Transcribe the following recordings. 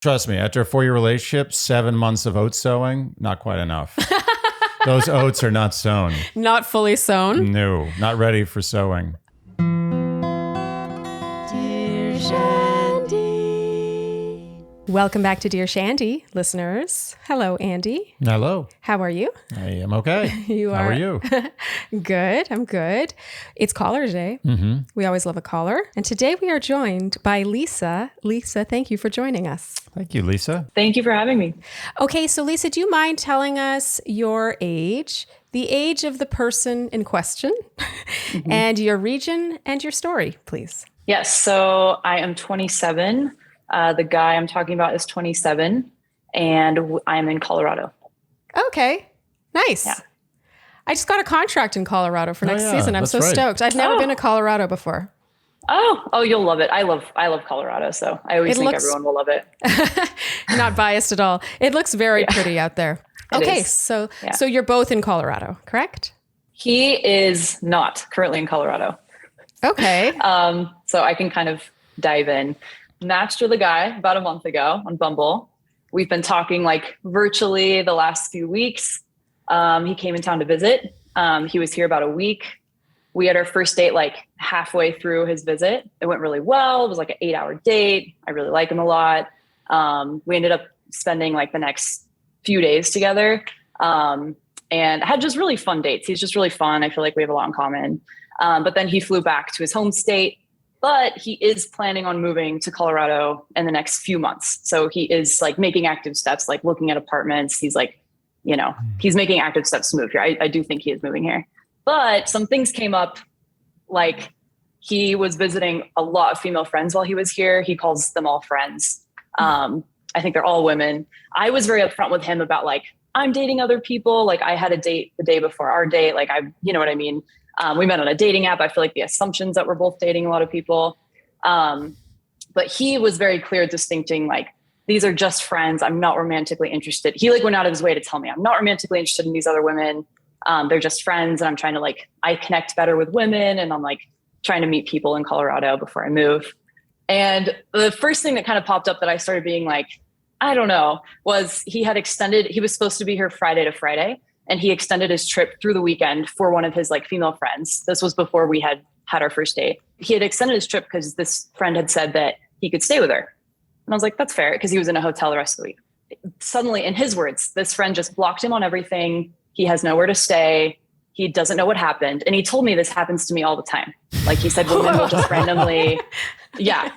Trust me, after a 4-year relationship, 7 months of oat sowing, not quite enough. Those oats are not sown. Not fully sown? No, not ready for sowing. Dear Shandy. Welcome back to Dear Shandy, listeners. Hello, Andy. Hello. How are you? I am okay. You How are are you? Good. I'm good. It's caller day. Mm-hmm. We always love a caller. And today we are joined by Lisa. Lisa, thank you for joining us. Thank you, Lisa. Thank you for having me. Okay, so Lisa, do you mind telling us your age, the age of the person in question, and your region and your story, please? Yes, so I am 27. The guy I'm talking about is 27, and I'm in Colorado. Okay, nice. Yeah. I just got a contract in Colorado for next season. I'm so stoked. I've never been to Colorado before. Oh, you'll love it. I love Colorado, so I always think everyone will love it. Not biased at all. It looks very pretty out there. Okay, so you're both in Colorado, correct? He is not currently in Colorado. Okay. So I can kind of dive in. Matched with a guy about a month ago on Bumble. We've been talking like virtually the last few weeks. He came in town to visit. He was here about a week. We had our first date like halfway through his visit. It went really well. It was like an 8-hour date. I really like him a lot. We ended up spending like the next few days together and had just really fun dates. He's just really fun. I feel like we have a lot in common. But then he flew back to his home state. But he is planning on moving to Colorado in the next few months. So he is like making active steps, like looking at apartments. He's like, he's making active steps to move here. I do think he is moving here. But some things came up, like he was visiting a lot of female friends while he was here. He calls them all friends. I think they're all women. I was very upfront with him about like, I'm dating other people. Like I had a date the day before our date. Like you know what I mean? We met on a dating app. I feel like the assumptions that we're both dating a lot of people. But he was very clear, distincting, like, these are just friends. I'm not romantically interested. He like went out of his way to tell me I'm not romantically interested in these other women. They're just friends. And I'm trying to like, I connect better with women. And I'm like trying to meet people in Colorado before I move. And the first thing that kind of popped up that I started being like, I don't know, was he was supposed to be here Friday to Friday. And he extended his trip through the weekend for one of his like female friends. This was before we had our first date. He had extended his trip because this friend had said that he could stay with her. And I was like, that's fair, because he was in a hotel the rest of the week. Suddenly, in his words, this friend just blocked him on everything. He has nowhere to stay. He doesn't know what happened. And he told me this happens to me all the time. Like he said, women will just randomly, yeah.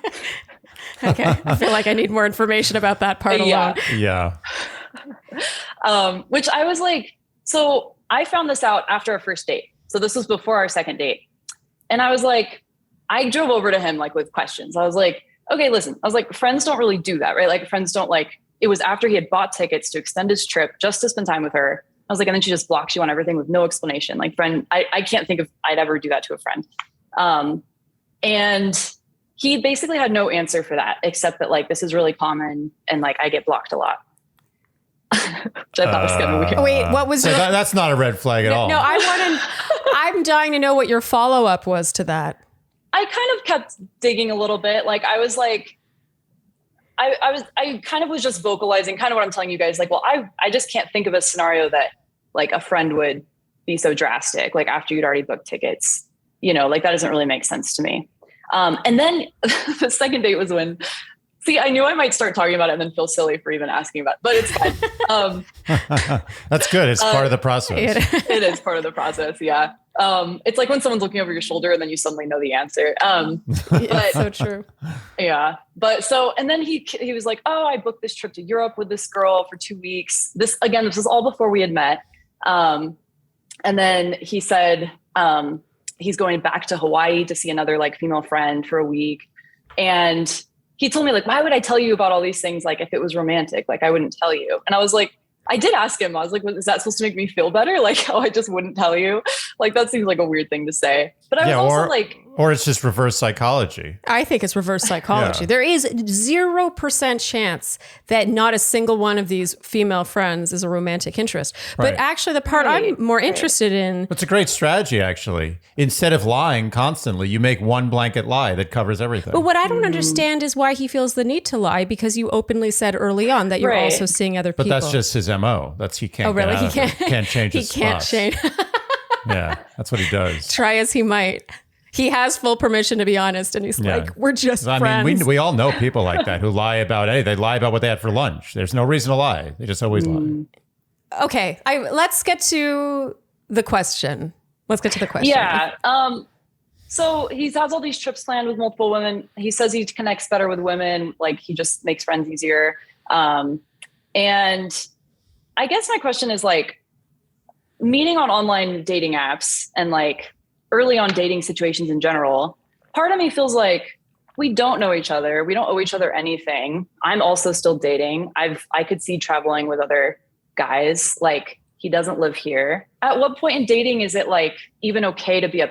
Okay. I feel like I need more information about that part alone. Yeah. Which I was like, so I found this out after our first date. So this was before our second date. And I was like, I drove over to him like with questions. I was like, okay, listen, I was like, friends don't really do that, right? Like friends don't like, it was after he had bought tickets to extend his trip just to spend time with her. I was like, and then she just blocks you on everything with no explanation. Like friend, I can't think of, I'd ever do that to a friend. And he basically had no answer for that, except that like, this is really common. And like, I get blocked a lot. Which I thought was kind of weird. Wait, what was that's not a red flag at all. No, I'm dying to know what your follow-up was to that. I kind of kept digging a little bit. Like I was like, I kind of was just vocalizing kind of what I'm telling you guys. Like, well, I just can't think of a scenario that like a friend would be so drastic. Like after you'd already booked tickets, like that doesn't really make sense to me. And then the second date was when, see, I knew I might start talking about it and then feel silly for even asking about it, but it's fine. That's good. It's part of the process. It is part of the process. Yeah. It's like when someone's looking over your shoulder and then you suddenly know the answer. But, so true. Yeah. But so, and then he was like, oh, I booked this trip to Europe with this girl for 2 weeks. This was all before we had met. And then he said, he's going back to Hawaii to see another like female friend for a week. And he told me like, why would I tell you about all these things? Like if it was romantic, like I wouldn't tell you. And I was like, I did ask him, I was like, is that supposed to make me feel better? Like, oh, I just wouldn't tell you. Like, that seems like a weird thing to say. But I was also like, Or it's just reverse psychology. I think it's reverse psychology. Yeah. There is 0% chance that not a single one of these female friends is a romantic interest. Right. But actually, the part I'm more interested in... It's a great strategy, actually. Instead of lying constantly, you make one blanket lie that covers everything. But what I don't understand is why he feels the need to lie, because you openly said early on that you're also seeing other people. But that's just his MO. He can't. Oh, really? He can't change his spots. He can't change. Yeah, that's what he does. Try as he might. He has full permission to be honest, and he's like, we're just friends. I mean, we all know people like that who lie about, they lie about what they had for lunch. There's no reason to lie. They just always lie. Okay, let's get to the question. Yeah. So he has all these trips planned with multiple women. He says he connects better with women. Like, he just makes friends easier. And I guess my question is, like, meeting on online dating apps and like early on dating situations in general, part of me feels like we don't know each other. We don't owe each other anything. I'm also still dating. I could see traveling with other guys. Like, he doesn't live here. At what point in dating is it like even okay to be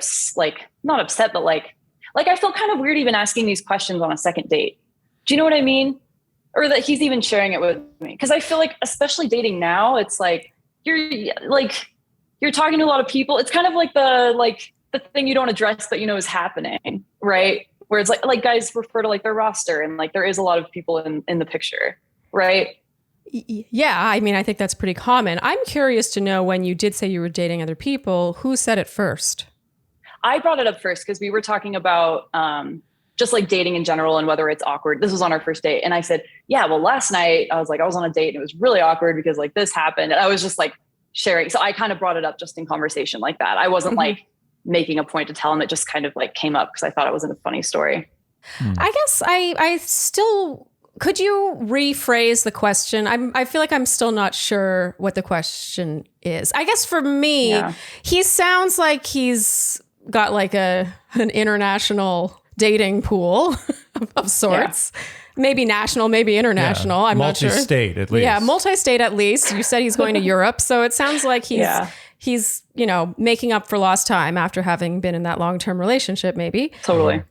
not upset, but like I feel kind of weird even asking these questions on a second date. Do you know what I mean? Or that he's even sharing it with me. Cause I feel like, especially dating now, it's like, you're talking to a lot of people. It's kind of like the thing you don't address, but you know is happening, right? Where it's like guys refer to like their roster, and like there is a lot of people in the picture, right? Yeah, I mean, I think that's pretty common. I'm curious to know, when you did say you were dating other people, who said it first? I brought it up first because we were talking about just like dating in general and whether it's awkward. This was on our first date, and I said, yeah, well, last night I was on a date and it was really awkward because like this happened, and I was just like sharing. So I kind of brought it up just in conversation like that. I wasn't like making a point to tell him. It just kind of like came up because I thought it was a funny story. I guess I still, could you rephrase the question? I feel like I'm still not sure what the question is. I guess for me, he sounds like he's got like an international dating pool of sorts. Yeah. Maybe national, maybe international. I'm not sure. Multi-state at least. Yeah, multi-state at least. You said he's going to Europe. So it sounds like he's making up for lost time after having been in that long-term relationship, maybe. Totally.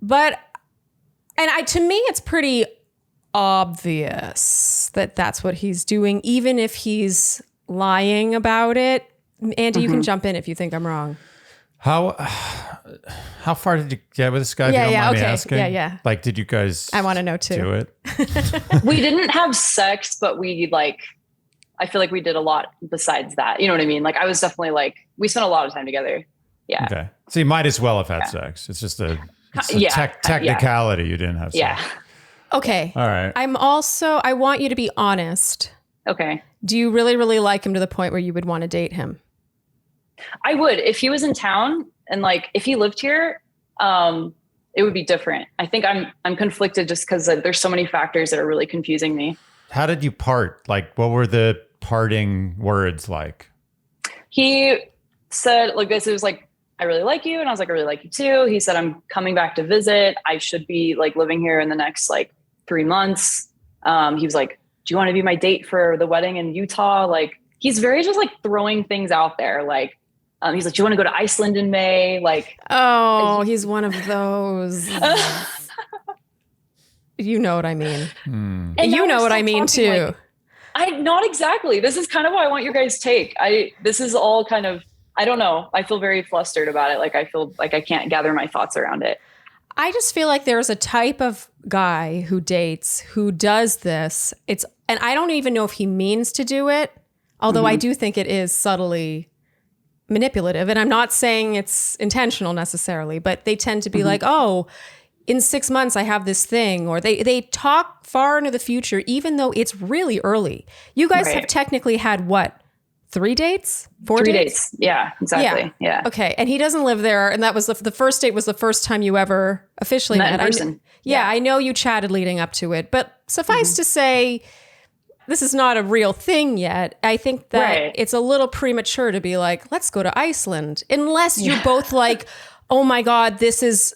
But, to me, it's pretty obvious that that's what he's doing, even if he's lying about it. Andy, you can jump in if you think I'm wrong. How far did you get with this guy? If you don't mind me asking? Yeah. Like, did you guys? I want to know too. Do it. We didn't have sex, but I feel like we did a lot besides that. You know what I mean? Like, I was definitely we spent a lot of time together. Yeah. Okay. So you might as well have had sex. It's just a technicality. You didn't have sex. Yeah. Okay. All right. I want you to be honest. Okay. Do you really, really like him to the point where you would want to date him? I would. If he was in town and if he lived here, it would be different. I think I'm conflicted just because there's so many factors that are really confusing me. How did you part? Like, what were the parting words like? He said this. It was like, I really like you. And I was like, I really like you too. He said, I'm coming back to visit. I should be living here in the next 3 months. He was like, do you want to be my date for the wedding in Utah? He's very just throwing things out there. He's like, do you want to go to Iceland in May? He's one of those. You know what I mean. And you know what I mean too. Not exactly. This is kind of why I want your guys' take. This is all kind of, I don't know. I feel very flustered about it. I feel like I can't gather my thoughts around it. I just feel like there's a type of guy who dates, who does this. And I don't even know if he means to do it. Although I do think it is subtly manipulative. And I'm not saying it's intentional necessarily, but they tend to be like, in 6 months, I have this thing, or they talk far into the future, even though it's really early. You guys have technically had what? 3 dates? 4 dates? 3 dates. Yeah, exactly. Yeah. Okay. And he doesn't live there. And that was the first date was the first time you ever officially met in person. I know you chatted leading up to it, but suffice to say, this is not a real thing yet. I think that it's a little premature to be like, let's go to Iceland, unless you're both like, oh my God, this is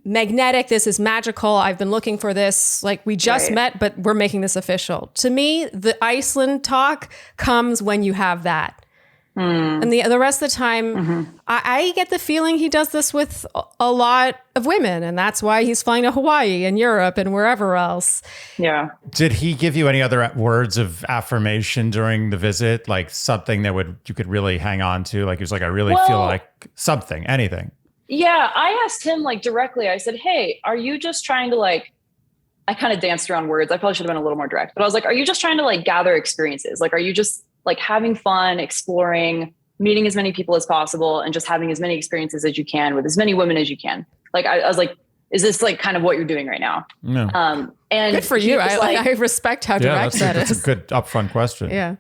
magnetic. This is magical. I've been looking for this. We just met, but we're making this official. To me, the Iceland talk comes when you have that. And the rest of the time, I get the feeling he does this with a lot of women. And that's why he's flying to Hawaii and Europe and wherever else. Yeah. Did he give you any other words of affirmation during the visit? Like something that you could really hang on to? Like he was like, I really feel like something, anything. Yeah. I asked him like directly, I said, hey, are you just trying to like, I kind of danced around words. I probably should have been a little more direct, but I was like, are you just trying to like gather experiences? Like, are you just like having fun, exploring, meeting as many people as possible and just having as many experiences as you can with as many women as you can? Like, I was like, is this like kind of what you're doing right now? No. And good for you. I respect how direct that is. That's a good upfront question. Yeah.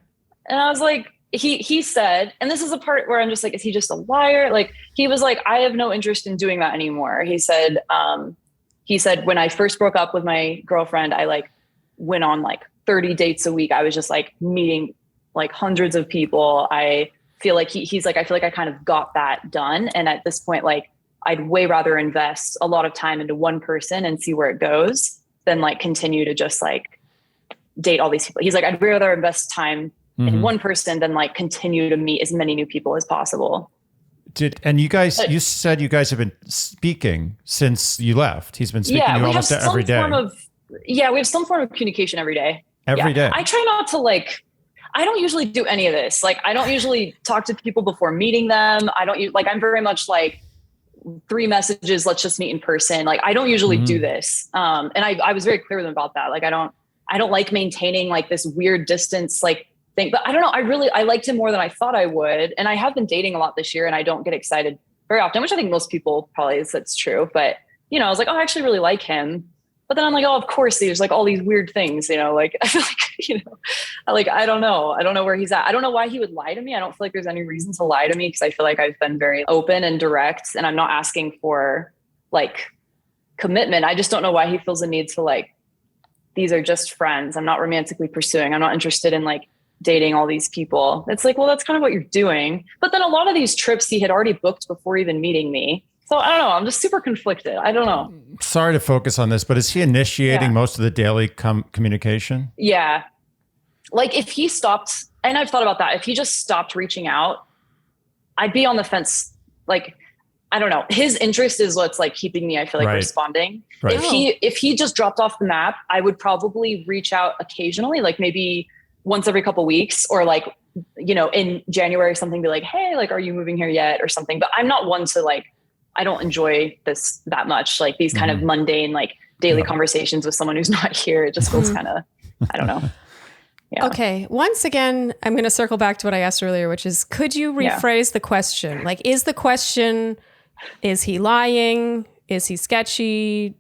And I was like, he said, and this is a part where I'm just like, is he just a liar? Like he was like, I have no interest in doing that anymore. He said, when I first broke up with my girlfriend, I like went on like 30 dates a week. I was just like meeting like hundreds of people. I feel like he's like, I feel like I kind of got that done. And at this point, like I'd way rather invest a lot of time into one person and see where it goes than like continue to just like date all these people. He's like, I'd rather invest time in one person than like continue to meet as many new people as possible. You said you guys have been speaking since you left. He's been speaking to you almost every day. We have some form of communication every day. Every day. I try not to like, I don't usually do any of this. Like, I don't usually talk to people before meeting them. I'm very much like 3 messages. Let's just meet in person. Like, I don't usually do this. And I was very clear with them about that. Like, I don't like maintaining like this weird distance, like thing, but I don't know. I liked him more than I thought I would. And I have been dating a lot this year and I don't get excited very often, which I think most people probably that's true. But, you know, I was like, oh, I actually really like him. But then I'm like, oh, of course, there's like all these weird things, you know, like, I feel like, you know, I don't know. I don't know where he's at. I don't know why he would lie to me. I don't feel like there's any reason to lie to me because I feel like I've been very open and direct and I'm not asking for like commitment. I just don't know why he feels the need to like, these are just friends. I'm not romantically pursuing. I'm not interested in like dating all these people. It's like, well, that's kind of what you're doing. But then a lot of these trips he had already booked before even meeting me. So I don't know. I'm just super conflicted. I don't know. Sorry to focus on this, but is he initiating most of the daily communication? Yeah. Like if he stopped, and I've thought about that, if he just stopped reaching out, I'd be on the fence. Like, I don't know. His interest is what's like keeping me, I feel like, responding. Right. If he just dropped off the map, I would probably reach out occasionally, like maybe once every couple of weeks or like, you know, in January or something, be like, hey, like, are you moving here yet or something? But I'm not one to like, I don't enjoy this that much. Like these kind of mundane, like daily conversations with someone who's not here. It just feels kind of, I don't know. Yeah. Okay. Once again, I'm going to circle back to what I asked earlier, which is, could you rephrase the question? Like, is the question, is he lying? Is he sketchy?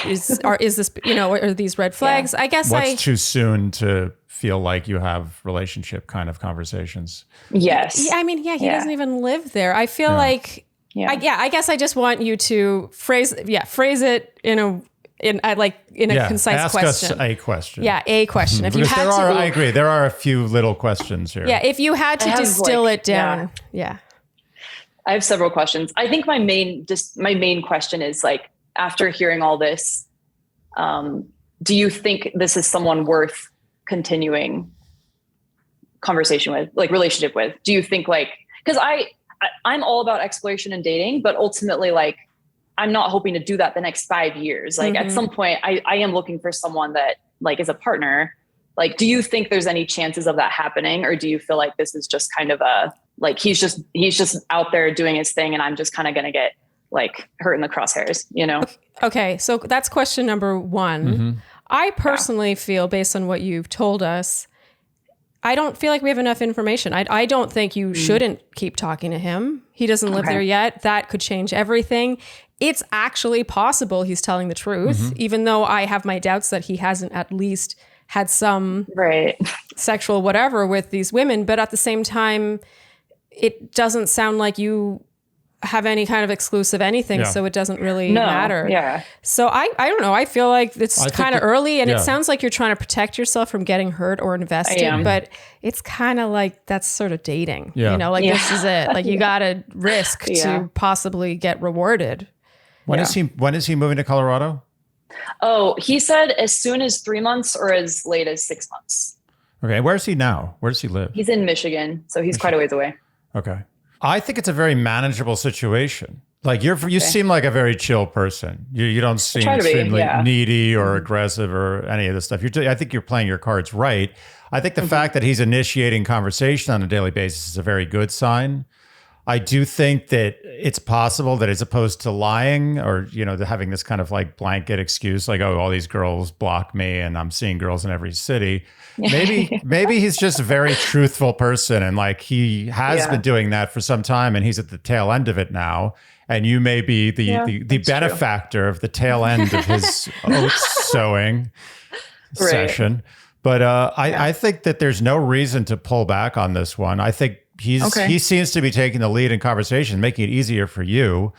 Is this, you know, are these red flags? I guess What's too soon to feel like you have relationship kind of conversations? Yes. Yeah, I mean, he doesn't even live there. I feel like, I guess I just want you to phrase it in a concise question. Ask us a question. Yeah, a question. If you had to, I agree. There are a few little questions here. Yeah, if you had to distill it down. Yeah. I have several questions. I think my main question is like, after hearing all this, do you think this is someone worth continuing conversation with, like relationship with? Do you think like, because I'm all about exploration and dating, but ultimately like, I'm not hoping to do that the next 5 years. Like at some point I am looking for someone that like is a partner. Like, do you think there's any chances of that happening? Or do you feel like this is just kind of like, he's just out there doing his thing and I'm just kind of going to get like hurt in the crosshairs, you know? Okay. So that's question number 1. I personally feel, based on what you've told us, I don't feel like we have enough information. I don't think you shouldn't keep talking to him. He doesn't live there yet. That could change everything. It's actually possible he's telling the truth, even though I have my doubts that he hasn't at least had some sexual whatever with these women. But at the same time, it doesn't sound like you have any kind of exclusive anything, so it doesn't really matter. Yeah. So I don't know. I feel like it's kind of early, and it sounds like you're trying to protect yourself from getting hurt or invested. But it's kind of like that's sort of dating. You know, like this is it. Like you got to risk to possibly get rewarded. When is he moving to Colorado? Oh, he said as soon as 3 months or as late as 6 months. Okay. Where's he now? Where does he live? He's in Michigan, so he's quite a ways away. Okay. I think it's a very manageable situation. Like you seem like a very chill person. You don't seem extremely needy or aggressive or any of this stuff. I think you're playing your cards right. I think the fact that he's initiating conversation on a daily basis is a very good sign. I do think that it's possible that as opposed to lying or, having this kind of like blanket excuse, like, oh, all these girls block me and I'm seeing girls in every city. Maybe he's just a very truthful person. And like he has been doing that for some time and he's at the tail end of it now. And you may be the benefactor of the tail end of his oats sowing session. But I think that there's no reason to pull back on this one. I think he seems to be taking the lead in conversation, making it easier for you.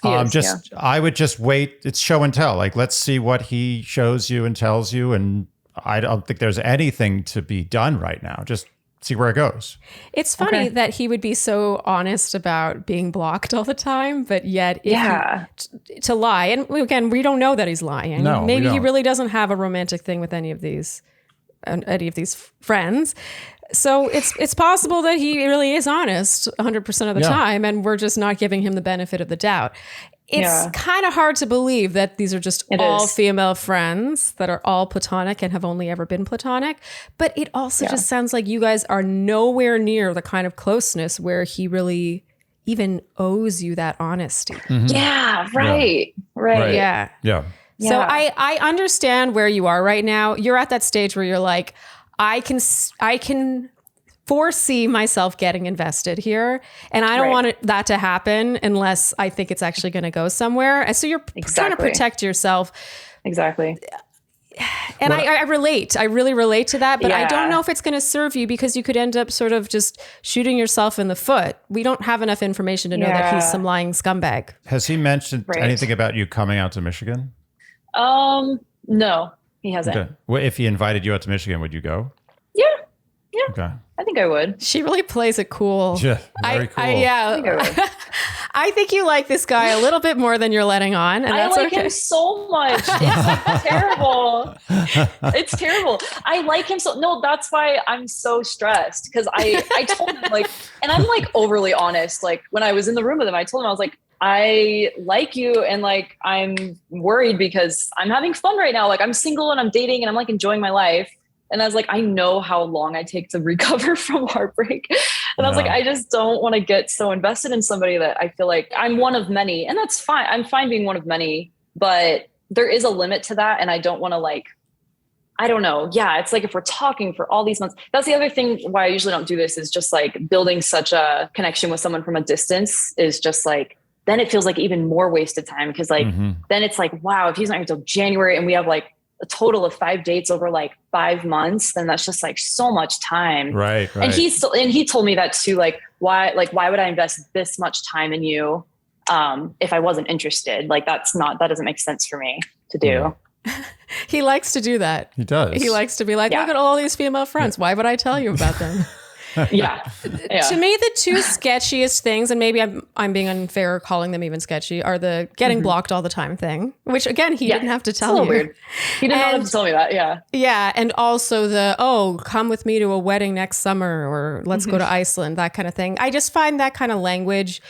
I would just wait. It's show and tell. Like, let's see what he shows you and tells you. And I don't think there's anything to be done right now. Just see where it goes. It's funny that he would be so honest about being blocked all the time, but yet to lie. And again, we don't know that he's lying. No, maybe he really doesn't have a romantic thing with any of these friends. So it's possible that he really is honest 100% of the time, and we're just not giving him the benefit of the doubt. It's kind of hard to believe that these are just all female friends that are all platonic and have only ever been platonic. But it also just sounds like you guys are nowhere near the kind of closeness where he really even owes you that honesty. Mm-hmm. Yeah, right. Yeah. So I understand where you are right now. You're at that stage where you're like, I can foresee myself getting invested here, and I don't want that to happen unless I think it's actually going to go somewhere. And so you're trying to protect yourself. Exactly. And I relate. I really relate to that, but I don't know if it's going to serve you because you could end up sort of just shooting yourself in the foot. We don't have enough information to know that he's some lying scumbag. Has he mentioned anything about you coming out to Michigan? No, he hasn't. Okay. Well, if he invited you out to Michigan, would you go? Yeah. Okay. I think I would. She really plays it cool. Yeah, very cool. I think I would. I think you like this guy a little bit more than you're letting on. And I like him so much. It's terrible. It's terrible. I like him so. No, that's why I'm so stressed because I told him and I'm overly honest. Like when I was in the room with him, I told him I was like, I like you and I'm worried because I'm having fun right now. Like I'm single and I'm dating and I'm enjoying my life. And I was like, I know how long I take to recover from heartbreak. And I was like, I just don't want to get so invested in somebody that I feel like I'm one of many. And that's fine. I'm fine being one of many, but there is a limit to that. And I don't want to I don't know. Yeah. It's if we're talking for all these months, that's the other thing why I usually don't do this is just building such a connection with someone from a distance is just then it feels even more wasted time. Cause then it's wow, if he's not here until January and we have a total of 5 dates over 5 months, then that's just so much time. Right. And he told me that too. Why would I invest this much time in you? If I wasn't interested, that doesn't make sense for me to do. He likes to do that. He does. He likes to be look at all these female friends. Why would I tell you about them? Yeah. To me, the two sketchiest things, and maybe I'm being unfair calling them even sketchy, are the getting blocked all the time thing, which again, he didn't have to tell you. Weird. He didn't have to tell me that. Yeah. Yeah. And also come with me to a wedding next summer or let's go to Iceland, that kind of thing. I just find that kind of language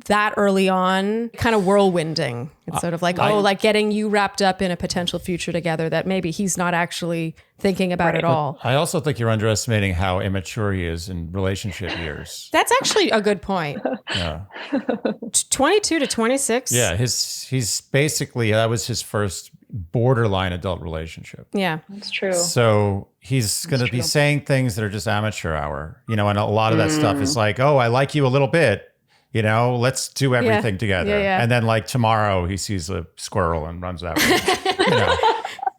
that early on kind of whirlwinding. It's sort of getting you wrapped up in a potential future together that maybe he's not actually thinking about at all. I also think you're underestimating how immature he is in relationship years. That's actually a good point. Yeah. 22 to 26. Yeah. He's basically, that was his first borderline adult relationship. Yeah. That's true. So he's going to be saying things that are just amateur hour, and a lot of that stuff is oh, I like you a little bit. Let's do everything together. Yeah. And then tomorrow he sees a squirrel and runs out.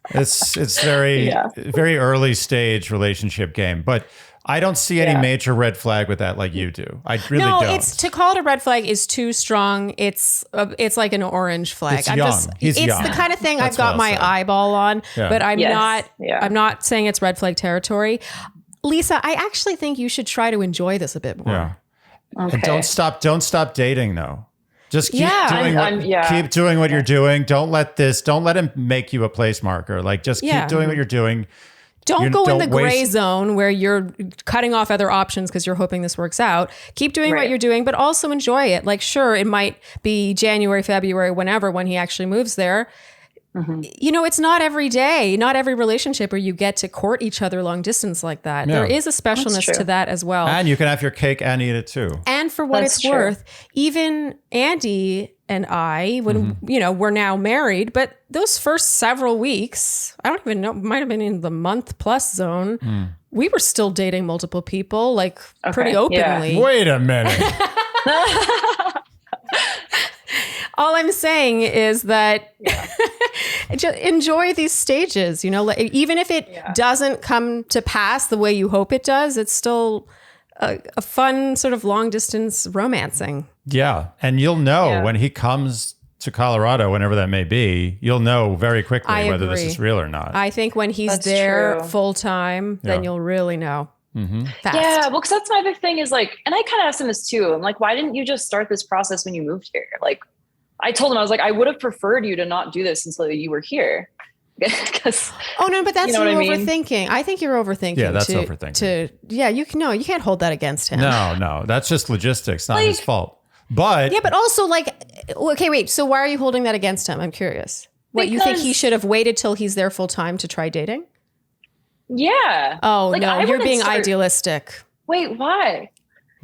It's very, very early stage relationship game, but I don't see any major red flag with that like you do. I really don't. No, to call it a red flag is too strong. It's like an orange flag. It's young. He's it's young. the kind of thing I've got my eyeball on, but I'm not saying it's red flag territory. Lisa, I actually think you should try to enjoy this a bit more. Yeah. Okay. And don't stop dating though. Just keep doing what you're doing. Don't let him make you a place marker. Just keep doing what you're doing. Don't go in the gray zone where you're cutting off other options because you're hoping this works out. Keep doing what you're doing, but also enjoy it. Like, sure, it might be January, February, whenever, when he actually moves there. You know, it's not every day, not every relationship where you get to court each other long distance like that. Yeah. There is a specialness to that as well. And you can have your cake and eat it too. And for what it's worth, even Andy and I, when, you know, we're now married, but those first several weeks, I don't even know, might have been in the month plus zone. We were still dating multiple people, like pretty openly. Yeah. Wait a minute. All I'm saying is that just enjoy these stages, you know, even if it doesn't come to pass the way you hope it does, it's still a fun sort of long distance romancing. Yeah. And you'll know when he comes to Colorado, whenever that may be, you'll know very quickly whether this is real or not. I think when he's full time, then you'll really know. Fast. Yeah, well, because that's my big thing is like, and I kind of asked him this too. I'm like, why didn't you just start this process when you moved here? Like, I told him, I was like, I would have preferred you to not do this until you were here. Because but that's you overthinking. I think you're overthinking. Yeah, that's overthinking. You can't hold that against him. No, that's just logistics, not his fault. But but also okay, wait. So why are you holding that against him? I'm curious. What, you think he should have waited till he's there full time to try dating? Yeah. Oh, no, you're being idealistic. Wait, why?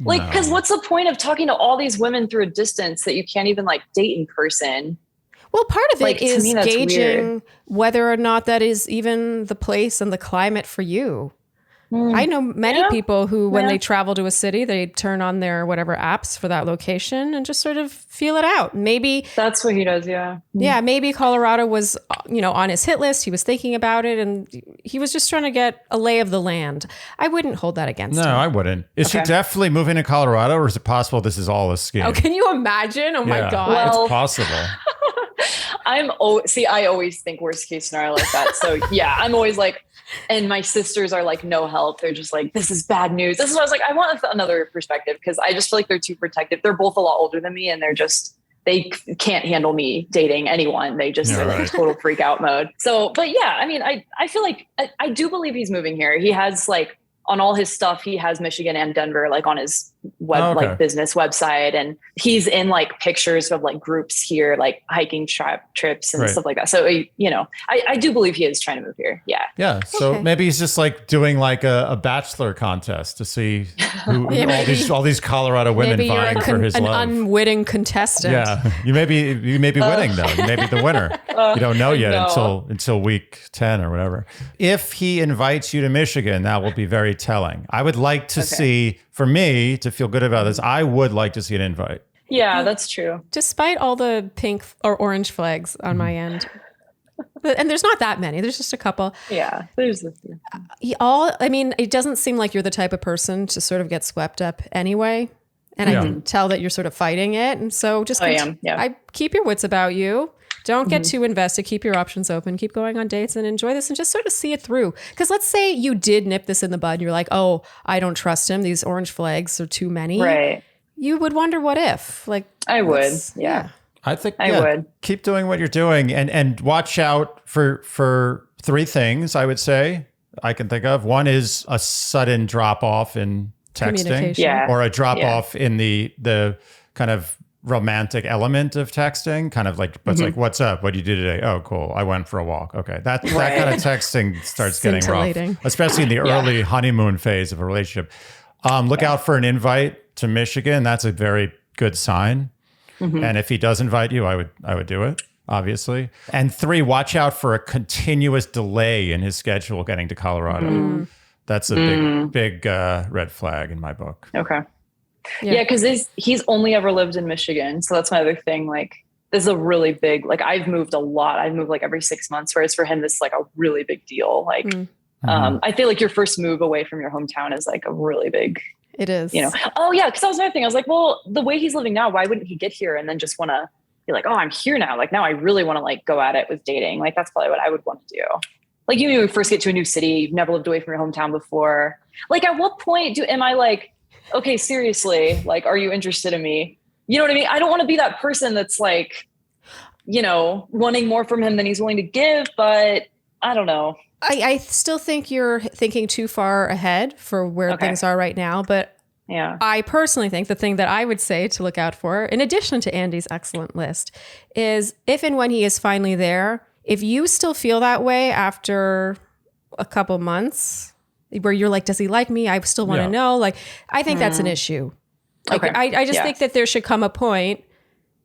Like, because what's the point of talking to all these women through a distance that you can't even like date in person? Well, part of it is gauging whether or not that is even the place and the climate for you. I know many people who, when they travel to a city, they turn on their whatever apps for that location and just sort of feel it out. Maybe that's what he does. Yeah. Yeah. Maybe Colorado was, on his hit list. He was thinking about it and he was just trying to get a lay of the land. I wouldn't hold that against him. No, I wouldn't. Is she definitely moving to Colorado, or is it possible this is all a scheme? Oh, can you imagine? Oh my God. Well, it's possible. I always think worst case scenario like that. So I'm always like, and my sisters are like, no help. They're just like, this is bad news. This is why I was like, I want another perspective because I just feel like they're too protective. They're both a lot older than me and they can't handle me dating anyone. They just are like total freak out mode. So, but I mean, I feel like I do believe he's moving here. He has like on all his stuff, he has Michigan and Denver, like on his like business website. And he's in like pictures of like groups here, like hiking trips and stuff like that. So, I do believe he is trying to move here. Yeah. Yeah. So maybe he's just like doing like a bachelor contest to see who all these Colorado women vying for his love. An unwitting contestant. Yeah. You may be winning though. You may be the winner. You don't know yet until week 10 or whatever. If he invites you to Michigan, that will be very telling. I would like to see, for me to feel good about this, I would like to see an invite. Yeah, that's true. Despite all the pink or orange flags on my end. And there's not that many. There's just a couple. Yeah, there's a few. It doesn't seem like you're the type of person to sort of get swept up anyway. And I can tell that you're sort of fighting it. And so just I keep your wits about you. Don't get too invested. Keep your options open. Keep going on dates and enjoy this and just sort of see it through. Because let's say you did nip this in the bud and you're like, oh, I don't trust him. These orange flags are too many. Right. You would wonder what if. Like I would. Yeah. I think I would. Keep doing what you're doing and watch out for three things, I would say, I can think of. One is a sudden drop off in texting or a drop off in the kind of romantic element of texting, kind of like, but it's like, what's up? What did you do today? Oh, cool. I went for a walk. Okay. That kind of texting starts getting rough, especially in the early honeymoon phase of a relationship. Look out for an invite to Michigan. That's a very good sign. And if he does invite you, I would do it, obviously. And 3, watch out for a continuous delay in his schedule getting to Colorado. That's a big red flag in my book. Okay. Yeah, because he's only ever lived in Michigan. So that's my other thing. Like, this is a really big, like, I've moved a lot. I've moved like every 6 months, whereas for him, this is like a really big deal. Like, I feel like your first move away from your hometown is like a really big, it is, Oh yeah. Cause that was another thing. I was like, well, the way he's living now, why wouldn't he get here and then just want to be like, oh, I'm here now. Like now I really want to like go at it with dating. Like that's probably what I would want to do. Like when you first get to a new city, you've never lived away from your hometown before. Like at what point am I like, okay, seriously, like, are you interested in me? You know what I mean? I don't want to be that person that's like, wanting more from him than he's willing to give, but I don't know. I still think you're thinking too far ahead for where things are right now. But I personally think the thing that I would say to look out for, in addition to Andy's excellent list, is if and when he is finally there, if you still feel that way after a couple months, where you're like, does he like me? I still want to know. Like, I think that's an issue. Like, I just think that there should come a point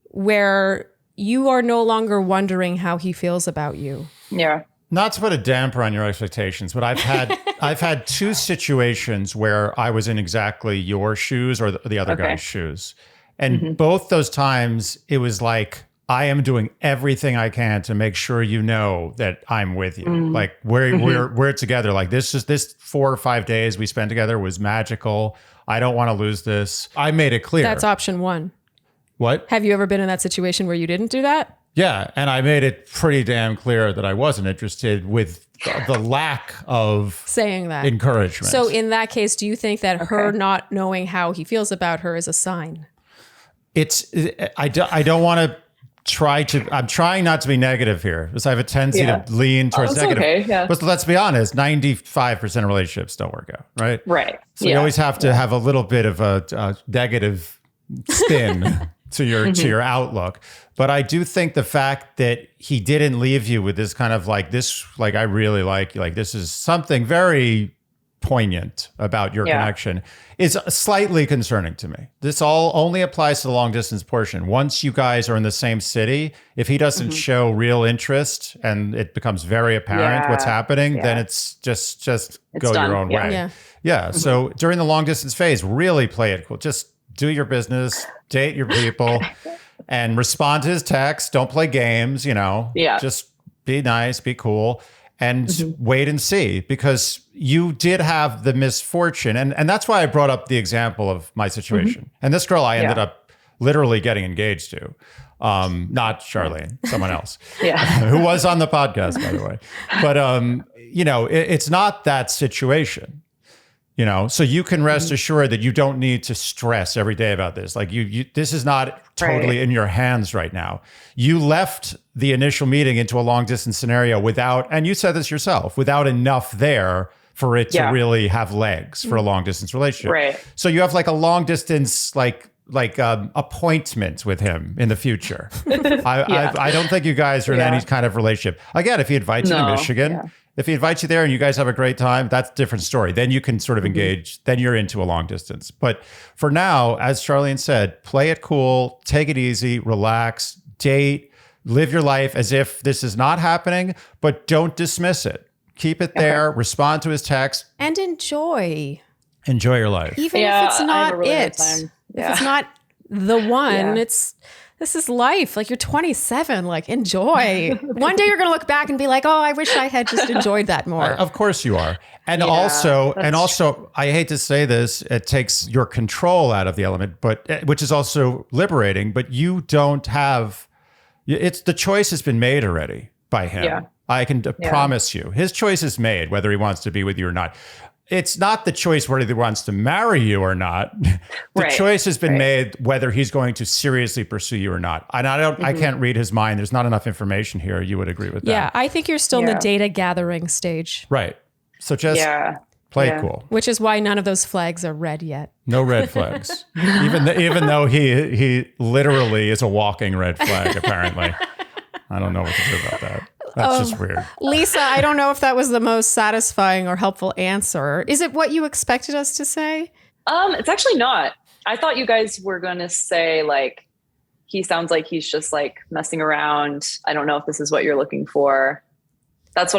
where you are no longer wondering how he feels about you. Yeah. Not to put a damper on your expectations, but I've had two situations where I was in exactly your shoes or the other guy's shoes. And both those times it was like, I am doing everything I can to make sure you know that I'm with you. Like we're together. Like this 4 or 5 days we spent together was magical. I don't want to lose this. I made it clear. That's option one. What? Have you ever been in that situation where you didn't do that? Yeah. And I made it pretty damn clear that I wasn't interested with the lack of saying that encouragement. So in that case, do you think that her not knowing how he feels about her is a sign? I don't want to I'm trying not to be negative here because I have a tendency to lean towards negative. Okay, yeah. But let's be honest, 95% of relationships don't work out, right? Right. So you always have to have a little bit of a negative spin to your outlook. But I do think the fact that he didn't leave you with this kind of like this, like, I really like you, like this is something very poignant about your connection is slightly concerning to me. This all only applies to the long distance portion. Once you guys are in the same city, if he doesn't show real interest and it becomes very apparent what's happening, then it's just go done. your own way. Yeah. So during the long distance phase, really play it cool. Just do your business, date your people, and respond to his text. Don't play games, just be nice, be cool. And wait and see, because you did have the misfortune. And that's why I brought up the example of my situation. And this girl I ended up literally getting engaged to. Not Sharleen, someone else. Who was on the podcast, by the way. But, it's not that situation. So you can rest assured that you don't need to stress every day about this. Like this is not totally in your hands right now. You left the initial meeting into a long distance scenario without, and you said this yourself, without enough there for it to really have legs for a long distance relationship. Right. So you have like a long distance, appointment with him in the future. I don't think you guys are in any kind of relationship. Again, if he invites you to Michigan, if he invites you there and you guys have a great time, that's a different story. Then you can sort of engage. Then you're into a long distance. But for now, as Sharleen said, play it cool, take it easy, relax, date, live your life as if this is not happening, but don't dismiss it. Keep it there, respond to his text. And enjoy. Enjoy your life. Even if it's not it. If it's not the one, this is life. Like, you're 27. Like, enjoy. One day you're going to look back and be like, oh, I wish I had just enjoyed that more. Of course you are. And also, I hate to say this, it takes your control out of the element, but which is also liberating, but you don't have, the choice has been made already by him. Yeah. I can promise you. His choice is made, whether he wants to be with you or not. It's not the choice whether he wants to marry you or not. The choice has been made whether he's going to seriously pursue you or not. And I can't read his mind. There's not enough information here. You would agree with that. Yeah, I think you're still in the data gathering stage. Right. So just play it cool. Which is why none of those flags are red yet. No red flags. even though he literally is a walking red flag, apparently. I don't know what to do about that. That's just weird. Lisa, I don't know if that was the most satisfying or helpful answer. Is it what you expected us to say? It's actually not. I thought you guys were going to say, like, he sounds like he's just like messing around. I don't know if this is what you're looking for. I don't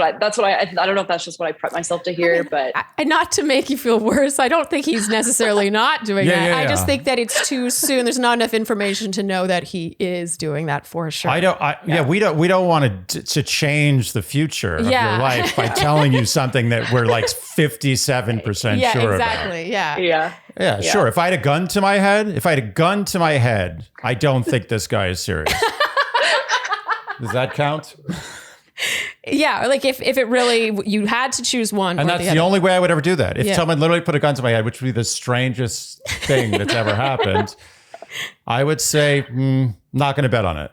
know if that's just what I prep myself to hear, but not to make you feel worse. I don't think he's necessarily not doing that. I just think that it's too soon. There's not enough information to know that he is doing that for sure. We don't want to change the future of your life by telling you something that we're like 57% sure exactly. about. Yeah. Sure. If I had a gun to my head, I don't think this guy is serious. Does that count? Yeah, like if it really, you had to choose one. And that's the only way I would ever do that. If someone literally put a gun to my head, which would be the strangest thing that's ever happened, I would say, not going to bet on it.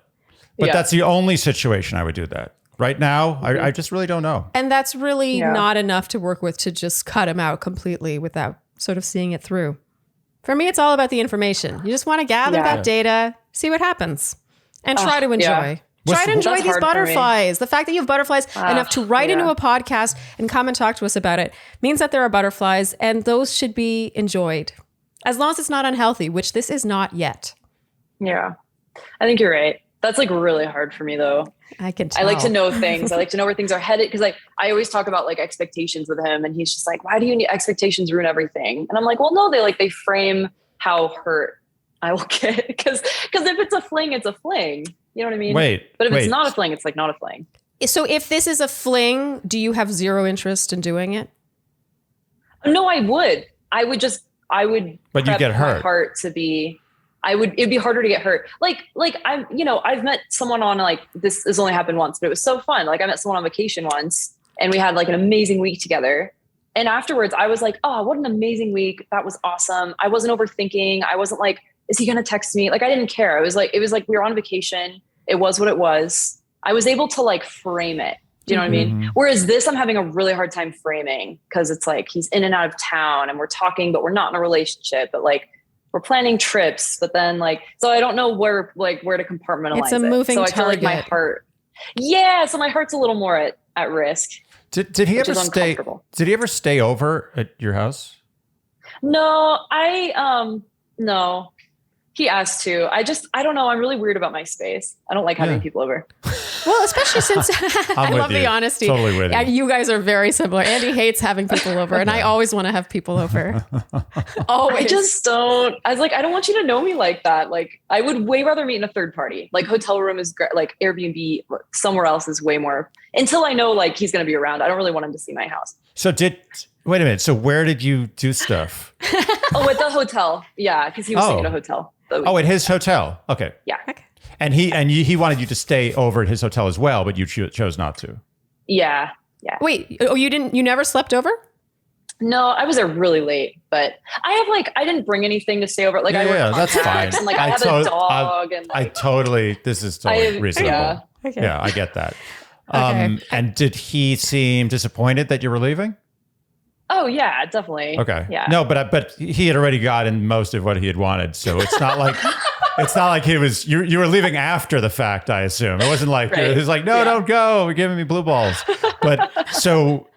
But that's the only situation I would do that. right now, I just really don't know. And that's really not enough to work with to just cut him out completely without sort of seeing it through. For me, it's all about the information. You just want to gather that data, see what happens, and try to enjoy. Yeah. Try to enjoy these butterflies. The fact that you have butterflies enough to write into a podcast and come and talk to us about it means that there are butterflies, and those should be enjoyed. As long as it's not unhealthy, which this is not yet. Yeah. I think you're right. That's like really hard for me though. I can tell. I like to know things. I like to know where things are headed. Cause like, I always talk about like expectations with him and he's just like, why do you need expectations ruin everything? And I'm like, well, no, they frame how hurt I will get. Cause if it's a fling, it's a fling. You know what I mean? But if it's not a fling, it's like not a fling. So if this is a fling, do you have zero interest in doing it? No, I would. But you get hurt. My heart to be. It'd be harder to get hurt. Like I've met someone on like, this has only happened once, but it was so fun. Like I met someone on vacation once and we had like an amazing week together. And afterwards I was like, oh, what an amazing week. That was awesome. I wasn't overthinking. I wasn't like, is he going to text me? Like, I didn't care. It was like, we were on vacation. It was what it was. I was able to like frame it. Do you know what I mean? Whereas this, I'm having a really hard time framing because it's like, he's in and out of town and we're talking, but we're not in a relationship, but like, we're planning trips, but then like, so I don't know where to compartmentalize it. It's a moving so target. I feel like my heart. Yeah. So my heart's a little more at risk. Did he ever stay? Did he ever stay over at your house? No, no. He asked to. I don't know. I'm really weird about my space. I don't like having people over. Well, especially since I love the honesty. Totally with you. You guys are very similar. Andy hates having people over, and I always want to have people over. Always. I just don't. I was like, I don't want you to know me like that. Like, I would way rather meet in a third party. Like, hotel room is great. Like, Airbnb somewhere else is way more. Until I know like he's going to be around. I don't really want him to see my house. So wait a minute. So where did you do stuff? At the hotel. Yeah, because he was staying at a hotel. At his hotel. Okay. Yeah. Okay. And he wanted you to stay over at his hotel as well, but you chose not to. Yeah. Yeah. Wait, you never slept over? No, I was there really late, but I didn't bring anything to stay over. Like that's fine. And like I have a dog this is totally reasonable. Yeah. Okay. Yeah, I get that. Okay. And did he seem disappointed that you were leaving? Oh yeah, definitely. Okay. Yeah. No, but he had already gotten most of what he had wanted, so it's not like he was. You were leaving after the fact, I assume. It wasn't like he was like, no, don't go. You're giving me blue balls. But so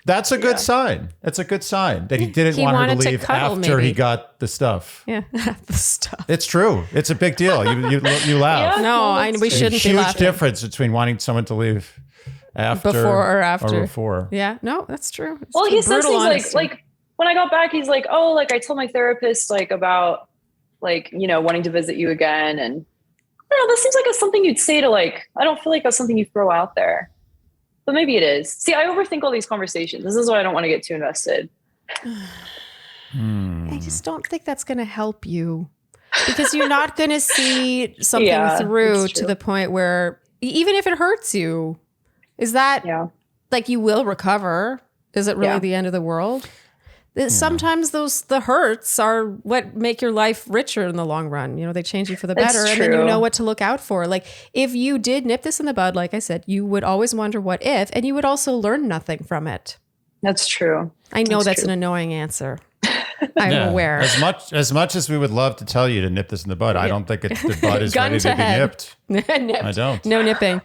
that's a good sign. That's a good sign that he didn't want her to leave after he got the stuff. Yeah, the stuff. It's true. It's a big deal. You laugh. Yeah, no, we shouldn't be laughing. Huge difference between wanting someone to leave. Before or after. Or before. Yeah, no, that's true. Well, he says things like when I got back, he's like, oh, like I told my therapist like about like, wanting to visit you again. And I don't know, that seems like something you'd say to like, I don't feel like that's something you throw out there, but maybe it is. See, I overthink all these conversations. This is why I don't want to get too invested. I just don't think that's going to help you because you're not going to see something through to the point where even if it hurts you, is that like you will recover? Is it really the end of the world? Sometimes the hurts are what make your life richer in the long run. They change you for the better, and then you know what to look out for. Like if you did nip this in the bud, like I said, you would always wonder what if, and you would also learn nothing from it. That's true. I know that's an annoying answer. I'm aware. As much as we would love to tell you to nip this in the bud, I don't think the bud is ready to be nipped. I don't. No nipping.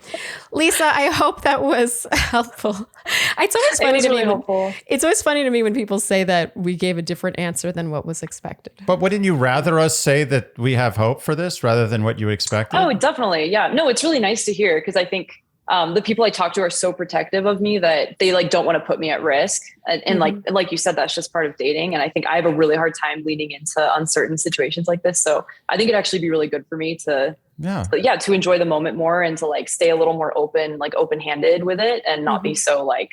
Lisa, I hope that was helpful. It's always funny to me. Helpful. It's always funny to me when people say that we gave a different answer than what was expected. But wouldn't you rather us say that we have hope for this rather than what you expected? Oh, definitely. Yeah. No, it's really nice to hear because I think the people I talk to are so protective of me that they like don't want to put me at risk. And like you said, that's just part of dating. And I think I have a really hard time leading into uncertain situations like this. So I think it'd actually be really good for me to enjoy the moment more and to like stay a little more open-handed with it and not be so like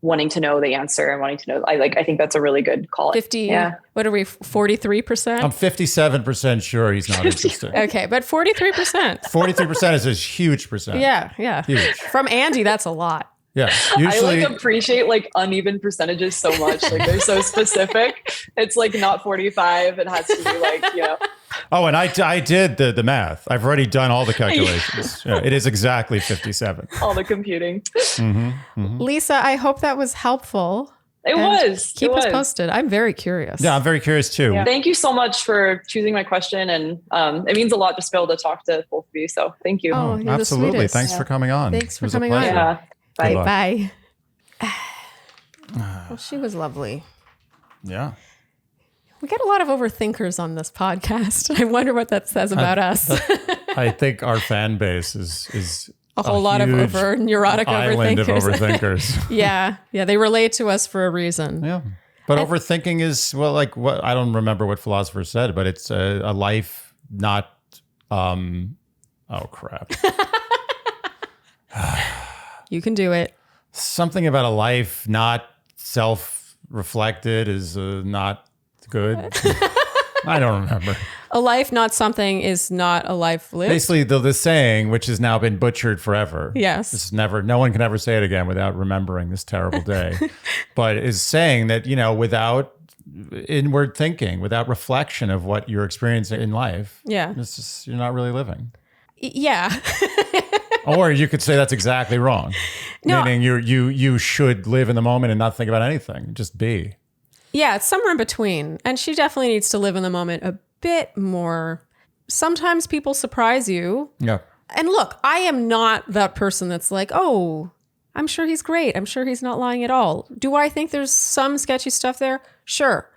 wanting to know the answer and wanting to know. I think that's a really good call. 50. Yeah. What are we? 43%? I'm 57% sure he's not interested. Okay. But 43%. 43% is a huge percent. Yeah. Yeah. Huge. From Andy, that's a lot. Yeah. Usually, I appreciate uneven percentages so much. Like they're so specific. It's like not 45. It has to be Oh, and I did the math. I've already done all the calculations. Yeah, it is exactly 57. All the computing. Lisa, I hope that was helpful. It was. Keep us posted. I'm very curious. Yeah, I'm very curious too. Yeah. Thank you so much for choosing my question. And it means a lot just to be able to talk to both of you. So thank you. Oh, you're absolutely. Thanks for coming on. Thanks for coming on. Yeah. Bye. Well, she was lovely. Yeah. We get a lot of overthinkers on this podcast. I wonder what that says about us. I think our fan base is a whole lot of neurotic island overthinkers. of overthinkers. Yeah. They relate to us for a reason. Yeah. But overthinking is, well, like what, I don't remember what philosophers said, but it's a life not, oh crap. You can do it. Something about a life not self-reflected is not good. I don't remember. A life not something is not a life lived. Basically, the saying, which has now been butchered forever. Yes. It's no one can ever say it again without remembering this terrible day. But is saying that, without inward thinking, without reflection of what you're experiencing in life, it's just, you're not really living. Yeah. Or you could say that's exactly wrong. No. Meaning you should live in the moment and not think about anything. Just be. Yeah, it's somewhere in between. And she definitely needs to live in the moment a bit more. Sometimes people surprise you. Yeah. And look, I am not that person that's like, oh, I'm sure he's great. I'm sure he's not lying at all. Do I think there's some sketchy stuff there? Sure.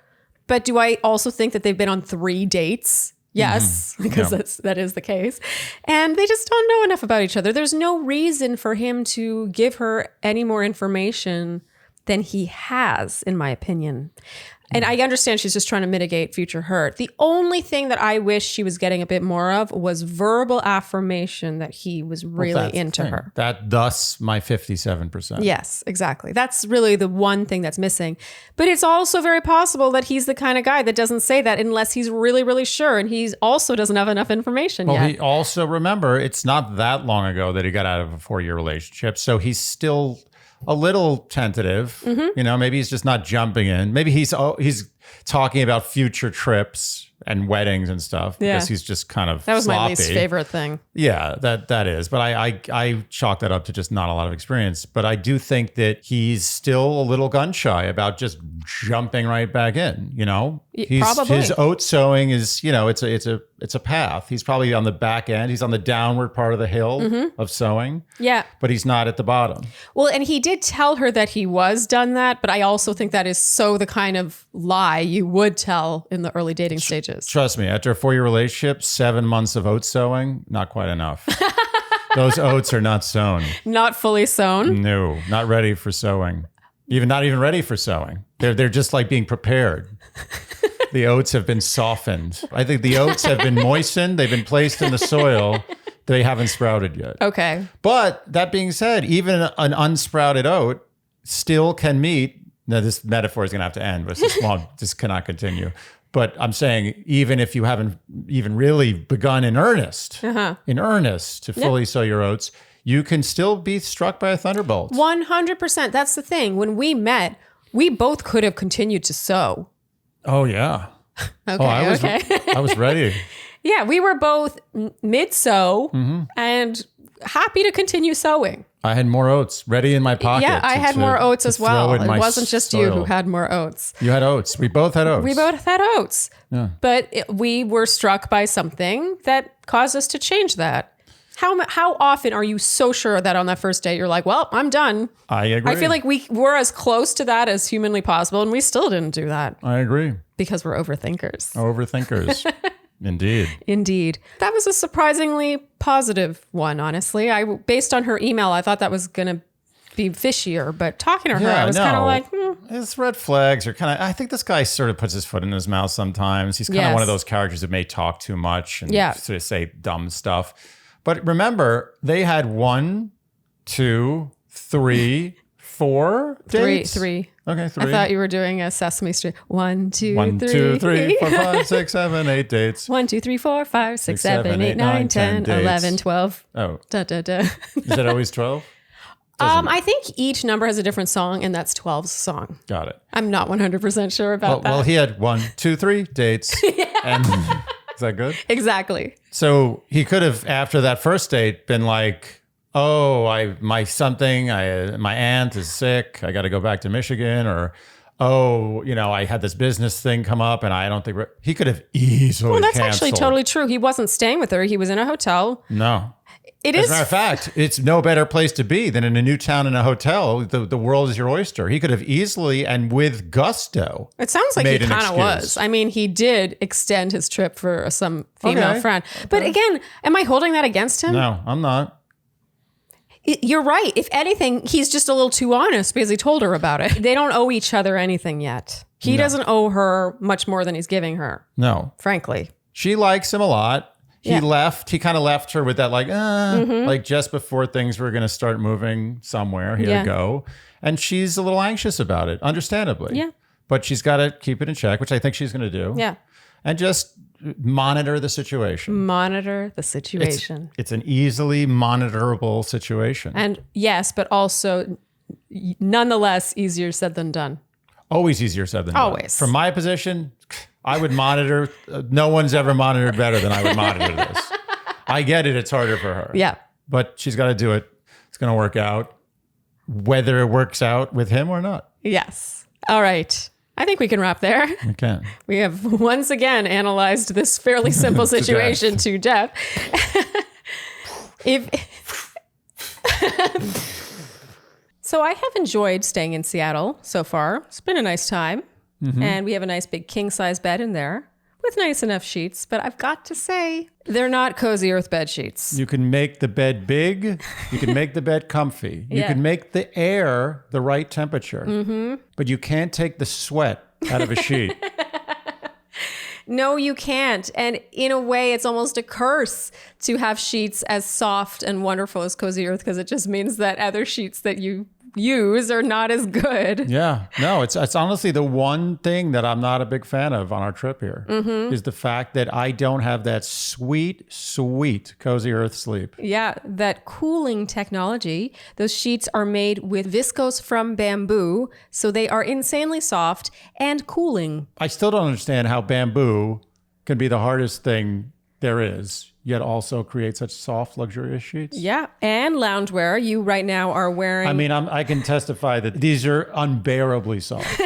But do I also think that they've been on 3 dates? Yes, because that is the case. And they just don't know enough about each other. There's no reason for him to give her any more information than he has, in my opinion. And I understand she's just trying to mitigate future hurt. The only thing that I wish she was getting a bit more of was verbal affirmation that he was really into her. Thus my 57%. Yes, exactly. That's really the one thing that's missing. But it's also very possible that he's the kind of guy that doesn't say that unless he's really, really sure. And he also doesn't have enough information yet. Well, he also, remember, it's not that long ago that he got out of a 4-year relationship. So he's still a little tentative, maybe he's just not jumping in. Maybe he's talking about future trips and weddings and stuff because he's just kind of That was sloppy. My least favorite thing. Yeah, that is. But I chalk that up to just not a lot of experience. But I do think that he's still a little gun shy about just jumping right back in, Probably. His oat sowing is, it's a path. He's probably on the back end. He's on the downward part of the hill of sowing. Yeah. But he's not at the bottom. Well, and he did tell her that he was done that, but I also think that is so the kind of lie you would tell in the early dating stages. Trust me, after a 4-year relationship, 7 months of oat sowing, not quite enough. Those oats are not sown. Not fully sown? No, not ready for sowing. Not even ready for sowing. They're just like being prepared. The oats have been softened. I think the oats have been moistened. They've been placed in the soil. They haven't sprouted yet. Okay. But that being said, even an unsprouted oat still can meet. Now, this metaphor is going to have to end, but this cannot continue. But I'm saying, even if you haven't even really begun in earnest to fully sow your oats, you can still be struck by a thunderbolt. 100%. That's the thing. When we met, we both could have continued to sow. Oh, yeah. Okay. I was ready. Yeah, we were both mid-sow and happy to continue sowing. I had more oats ready in my pocket. Yeah, I had more oats as well. It wasn't just you who had more oats. You had oats. We both had oats. We both had oats. Yeah. But we were struck by something that caused us to change that. How often are you so sure that on that first date you're like, well, I'm done? I agree. I feel like we were as close to that as humanly possible, and we still didn't do that. I agree. Because we're overthinkers. Overthinkers. Indeed. That was a surprisingly positive one, honestly. Based on her email, I thought that was going to be fishier, but talking to her, I was kind of like, His red flags are kind of, I think this guy sort of puts his foot in his mouth sometimes. He's kind of one of those characters that may talk too much and sort of say dumb stuff. But remember, they had 1, 2, 3, 4 dates? Three. Okay, 3. I thought you were doing a Sesame Street. 1, 2, 1, 3. 2, 3, 4, 5, 6, 7, 8 dates. 1, 2, 3, 4, 5, 6, 7, 8, 9, 10, 11, 12. Oh. Da, da, da. Is that always 12? I think each number has a different song, and that's 12's song. Got it. I'm not 100% sure about that. Well, he had 1, 2, 3 dates. And Is that good? Exactly. So he could have, after that first date, been like, oh, my aunt is sick. I got to go back to Michigan. Or, oh, I had this business thing come up and I don't think he could have easily Well, that's canceled. actually totally true. He wasn't staying with her. He was in a hotel. No. As a matter of fact, it's no better place to be than in a new town in a hotel. The world is your oyster. He could have easily and with gusto. It sounds like he kind of was. I mean, he did extend his trip for some female friend. Okay. But again, am I holding that against him? No, I'm not. You're right. If anything, he's just a little too honest because he told her about it. They don't owe each other anything yet. He doesn't owe her much more than he's giving her. No. Frankly. She likes him a lot. He kind of left her with that like just before things were going to start moving somewhere, here to go. And she's a little anxious about it, understandably. Yeah. But she's got to keep it in check, which I think she's going to do. Yeah. And just monitor the situation. Monitor the situation. It's an easily monitorable situation. And yes, but also nonetheless easier said than done. Always easier said than done. Always. From my position, I would monitor. No one's ever monitored better than I would monitor this. I get it. It's harder for her. Yeah. But she's got to do it. It's going to work out, whether it works out with him or not. Yes. All right. I think we can wrap there. We can. We have once again analyzed this fairly simple situation to death. So I have enjoyed staying in Seattle so far. It's been a nice time. Mm-hmm. And we have a nice big king size bed in there with nice enough sheets. But I've got to say, they're not cozy earth bed sheets. You can make the bed big. You can make the bed comfy. You can make the air the right temperature. Mm-hmm. But you can't take the sweat out of a sheet. No, you can't. And in a way, it's almost a curse to have sheets as soft and wonderful as Cozy Earth, because it just means that other sheets that you use are not as good. Yeah. No, it's honestly the one thing that I'm not a big fan of on our trip here is the fact that I don't have that sweet, sweet Cozy Earth sleep. Yeah, that cooling technology. Those sheets are made with viscose from bamboo, so they are insanely soft and cooling. I still don't understand how bamboo can be the hardest thing there is, yet also create such soft, luxurious sheets. Yeah, and loungewear. You right now are wearing... I mean, I can testify that these are unbearably soft.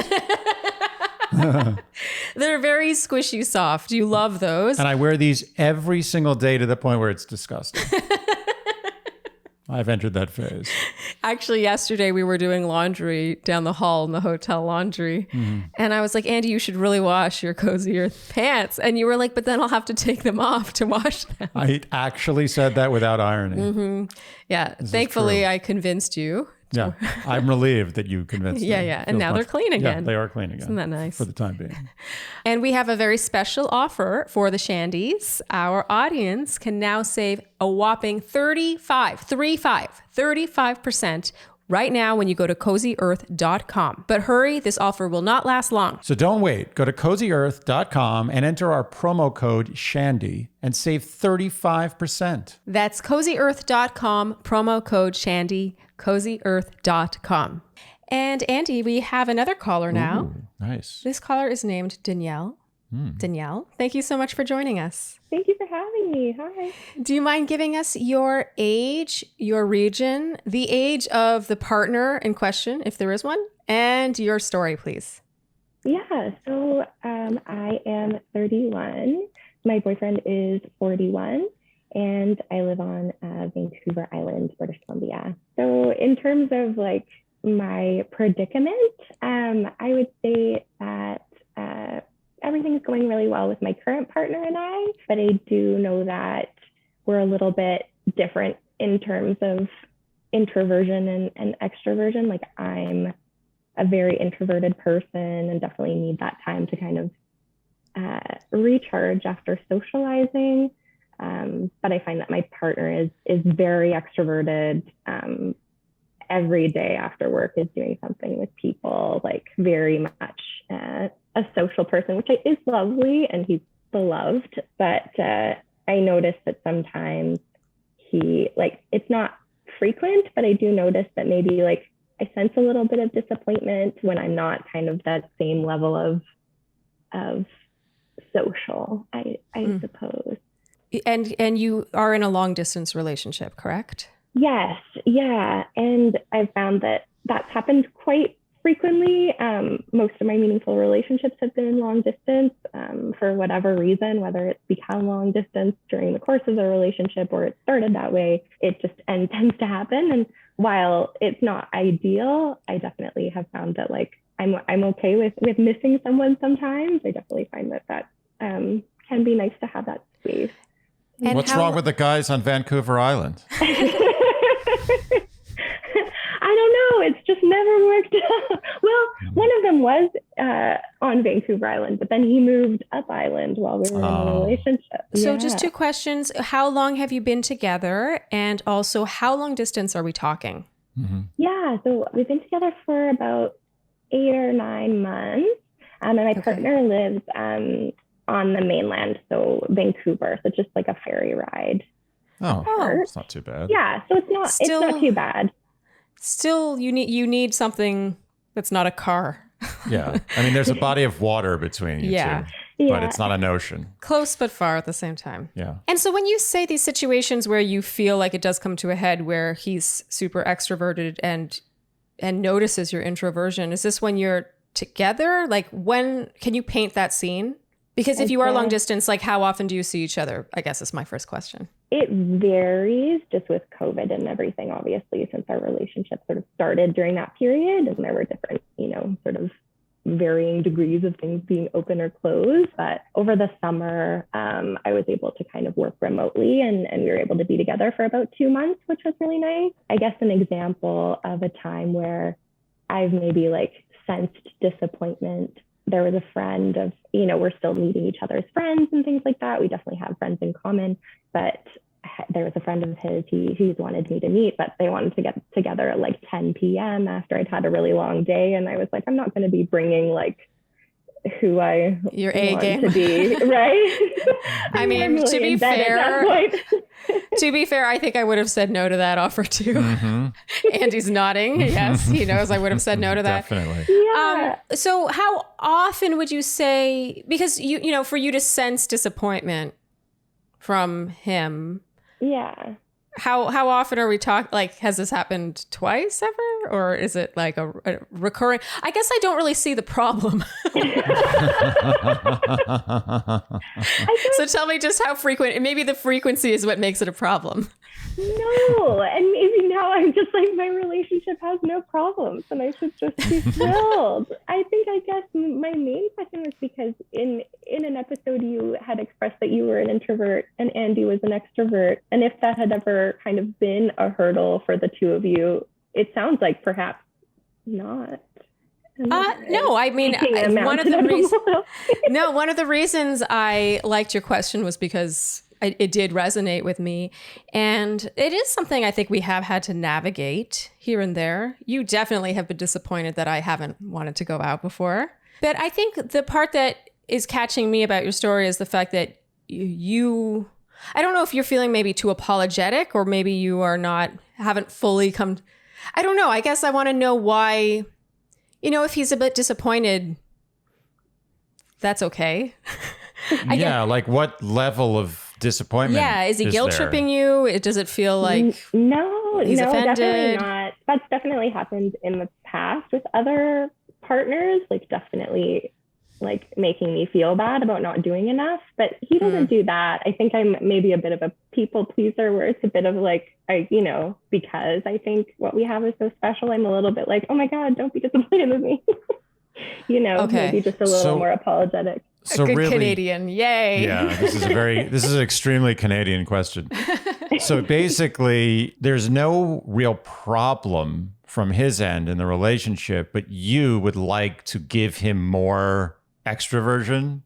They're very squishy soft. You love those. And I wear these every single day to the point where it's disgusting. I've entered that phase. Actually, yesterday we were doing laundry down the hall in the hotel laundry. Mm-hmm. And I was like, Andy, you should really wash your Cozy Earth pants. And you were like, but then I'll have to take them off to wash them. I actually said that without irony. Mm-hmm. Yeah. Thankfully, I convinced you. Yeah. I'm relieved that you convinced me. Yeah. And now they're clean again. Yeah, they are clean again. Isn't that nice? For the time being. And we have a very special offer for the Shandies. Our audience can now save a whopping 35% right now when you go to cozyearth.com. But hurry, this offer will not last long. So don't wait. Go to cozyearth.com and enter our promo code Shandy and save 35%. That's cozyearth.com, promo code Shandy, cozyearth.com. And Andy, we have another caller now. Ooh, nice. This caller is named Danielle. Danielle, thank you so much for joining us. Thank you for having me. Hi. Do you mind giving us your age, your region, the age of the partner in question, if there is one, and your story, please? Yeah, so I am 31. My boyfriend is 41, and I live on Vancouver Island, British Columbia. So in terms of like my predicament, I would say that everything's going really well with my current partner and I, but I do know that we're a little bit different in terms of introversion and extroversion. Like I'm a very introverted person and definitely need that time to kind of recharge after socializing. But I find that my partner is very extroverted. Every day after work is doing something with people, like very much a social person, which is lovely, and he's beloved. But I notice that sometimes he, like, it's not frequent, but I do notice that maybe like I sense a little bit of disappointment when I'm not kind of that same level of social, I suppose. And you are in a long distance relationship, correct? Yes. Yeah. And I've found that that's happened quite frequently. Most of my meaningful relationships have been in long distance for whatever reason, whether it's become long distance during the course of the relationship or it started that way, it just tends to happen. And while it's not ideal, I definitely have found that like I'm okay with missing someone sometimes. I definitely find that can be nice to have that space. And what's wrong with the guys on Vancouver Island? I don't know. It's just never worked out. Well, one of them was on Vancouver Island, but then he moved up island while we were in a relationship. So just 2 questions. How long have you been together? And also, how long distance are we talking? Mm-hmm. Yeah, so we've been together for about 8 or 9 months. And my partner lives on the mainland, so Vancouver. So just like a ferry ride. Oh, it's not too bad. Yeah, so it's not too bad. Still, you need something that's not a car. Yeah. I mean, there's a body of water between you two, but it's not an ocean. Close but far at the same time. Yeah. And so when you say these situations where you feel like it does come to a head where he's super extroverted and notices your introversion, is this when you're together? Like when can you paint that scene? Because if you are long distance, like how often do you see each other? I guess is my first question. It varies just with COVID and everything, obviously, since our relationship sort of started during that period and there were different, sort of varying degrees of things being open or closed. But over the summer, I was able to kind of work remotely and we were able to be together for about 2 months, which was really nice. I guess an example of a time where I've maybe like sensed disappointment. There was a friend of, we're still meeting each other's friends and things like that. We definitely have friends in common, but there was a friend of his, he's wanted me to meet, but they wanted to get together at like 10 p.m. after I'd had a really long day. And I was like, I'm not going to be bringing like who I your A want game to be, right? I mean, really to be fair, I think I would have said no to that offer too. Mm-hmm. Andy's nodding. Yes, he knows I would have said no to that. Definitely. Yeah. So how often would you say, because for you to sense disappointment from him? Yeah. How often are we talking? Like, has this happened twice ever? Or is it like a recurring? I guess I don't really see the problem. So tell me just how frequent, maybe the frequency is what makes it a problem. No, and maybe now I'm just like, my relationship has no problems and I should just be thrilled. I guess my main question was because in an episode you had expressed that you were an introvert and Andy was an extrovert. And if that had ever kind of been a hurdle for the two of you, it sounds like perhaps not. No, I mean, one of the reasons I liked your question was because it did resonate with me. And it is something I think we have had to navigate here and there. You definitely have been disappointed that I haven't wanted to go out before. But I think the part that is catching me about your story is the fact that I don't know if you're feeling maybe too apologetic or maybe you haven't fully come. I don't know. I guess I want to know why, if he's a bit disappointed, that's okay. Like what level of disappointment? Yeah, is he guilt tripping you? Does it feel like he's offended? Definitely not. That's definitely happened in the past with other partners, like definitely like making me feel bad about not doing enough, but he doesn't do that. I think I'm maybe a bit of a people pleaser where it's a bit of like, because I think what we have is so special, I'm a little bit like, oh my God, don't be disappointed with me. Maybe just a little more apologetic. So a good really, Canadian, yay. Yeah, this is an extremely Canadian question. So basically, there's no real problem from his end in the relationship, but you would like to give him more extroversion.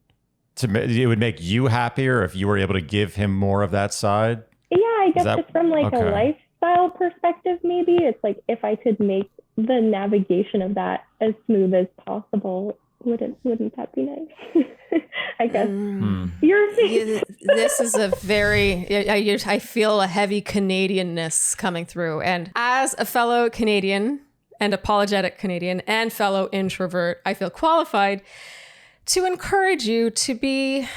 It would make you happier if you were able to give him more of that side. Yeah, I guess just from like a lifestyle perspective, maybe it's like if I could make the navigation of that as smooth as possible, wouldn't that be nice? I guess. This is a very, I feel a heavy Canadianness coming through. And as a fellow Canadian and apologetic Canadian and fellow introvert, I feel qualified to encourage you to be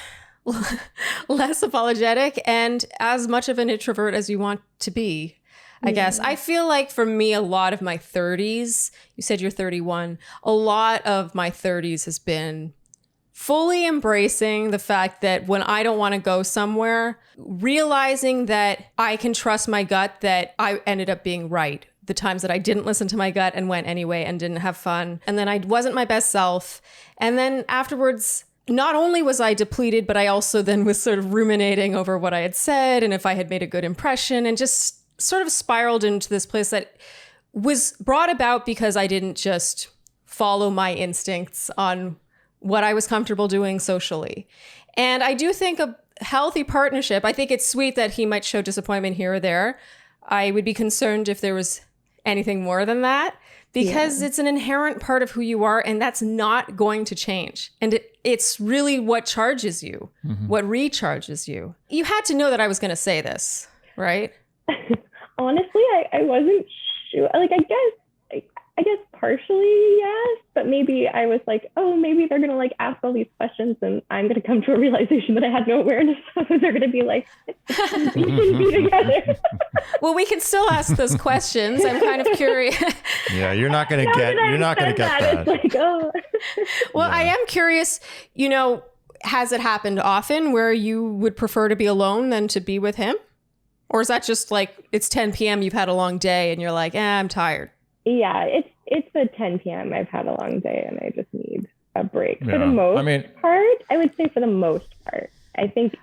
less apologetic and as much of an introvert as you want to be, I guess. I feel like for me, a lot of my 30s, you said you're 31, a lot of my 30s has been fully embracing the fact that when I don't want to go somewhere, realizing that I can trust my gut, that I ended up being right. The times that I didn't listen to my gut and went anyway and didn't have fun. And then I wasn't my best self. And then afterwards, not only was I depleted, but I also then was sort of ruminating over what I had said and if I had made a good impression, and just sort of spiraled into this place that was brought about because I didn't just follow my instincts on what I was comfortable doing socially. And I do think a healthy partnership, I think it's sweet that he might show disappointment here or there. I would be concerned if there was anything more than that, because it's an inherent part of who you are, and that's not going to change. And it's really what charges you, what recharges you. You had to know that I was going to say this, right? Honestly, I wasn't sure. Like, I guess partially yes, but maybe I was like, oh, maybe they're gonna like ask all these questions, and I'm gonna come to a realization that I had no awareness of. They're gonna be like, we shouldn't be together. Well, we can still ask those questions. I'm kind of curious. Yeah, you're not gonna get that. It's like, oh. Well, I am curious. You know, has it happened often where you would prefer to be alone than to be with him, or is that just like it's 10 p.m. You've had a long day and you're like, I'm tired? Yeah, it's a 10 p.m. I've had a long day and I just need a break. For the most part, I would say for the most part, I think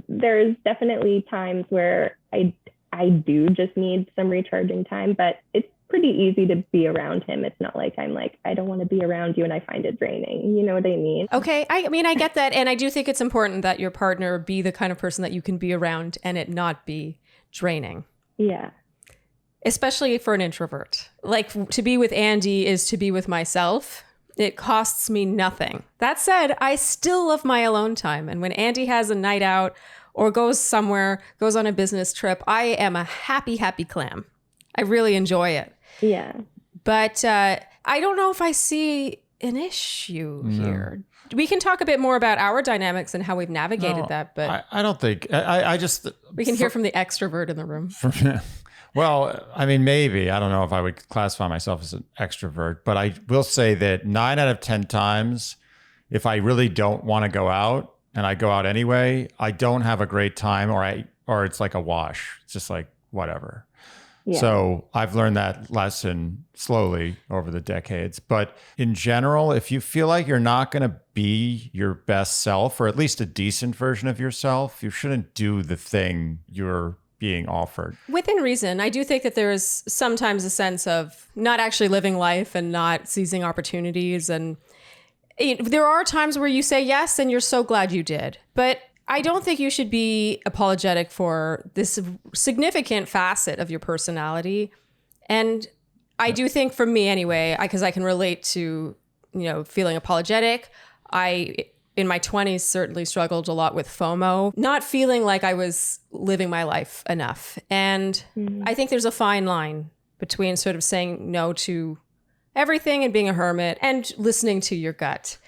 there's definitely times where I do just need some recharging time, but it's pretty easy to be around him. It's not like I'm like, I don't want to be around you and I find it draining. You know what I mean? Okay. I mean, I get that. And I do think it's important that your partner be the kind of person that you can be around and it not be draining. Yeah. Especially for an introvert. Like, to be with Andy is to be with myself. It costs me nothing. That said, I still love my alone time. And when Andy has a night out or goes somewhere, goes on a business trip, I am a happy, happy clam. I really enjoy it. Yeah. But I don't know if I see an issue here. We can talk a bit more about our dynamics and how we've navigated that. But I don't think, I just... We can hear from the extrovert in the room. Well, I mean, maybe. I don't know if I would classify myself as an extrovert, but I will say that 9 out of 10 times, if I really don't want to go out and I go out anyway, I don't have a great time, or it's like a wash. It's just like, whatever. Yeah. So I've learned that lesson slowly over the decades. But in general, if you feel like you're not going to be your best self, or at least a decent version of yourself, you shouldn't do the thing you're being offered. Within reason, I do think that there is sometimes a sense of not actually living life and not seizing opportunities. And there are times where you say yes and you're so glad you did. But I don't think you should be apologetic for this significant facet of your personality. And I do think, for me anyway, because I can relate to, feeling apologetic. In my 20s, certainly struggled a lot with FOMO, not feeling like I was living my life enough. And I think there's a fine line between sort of saying no to everything and being a hermit and listening to your gut.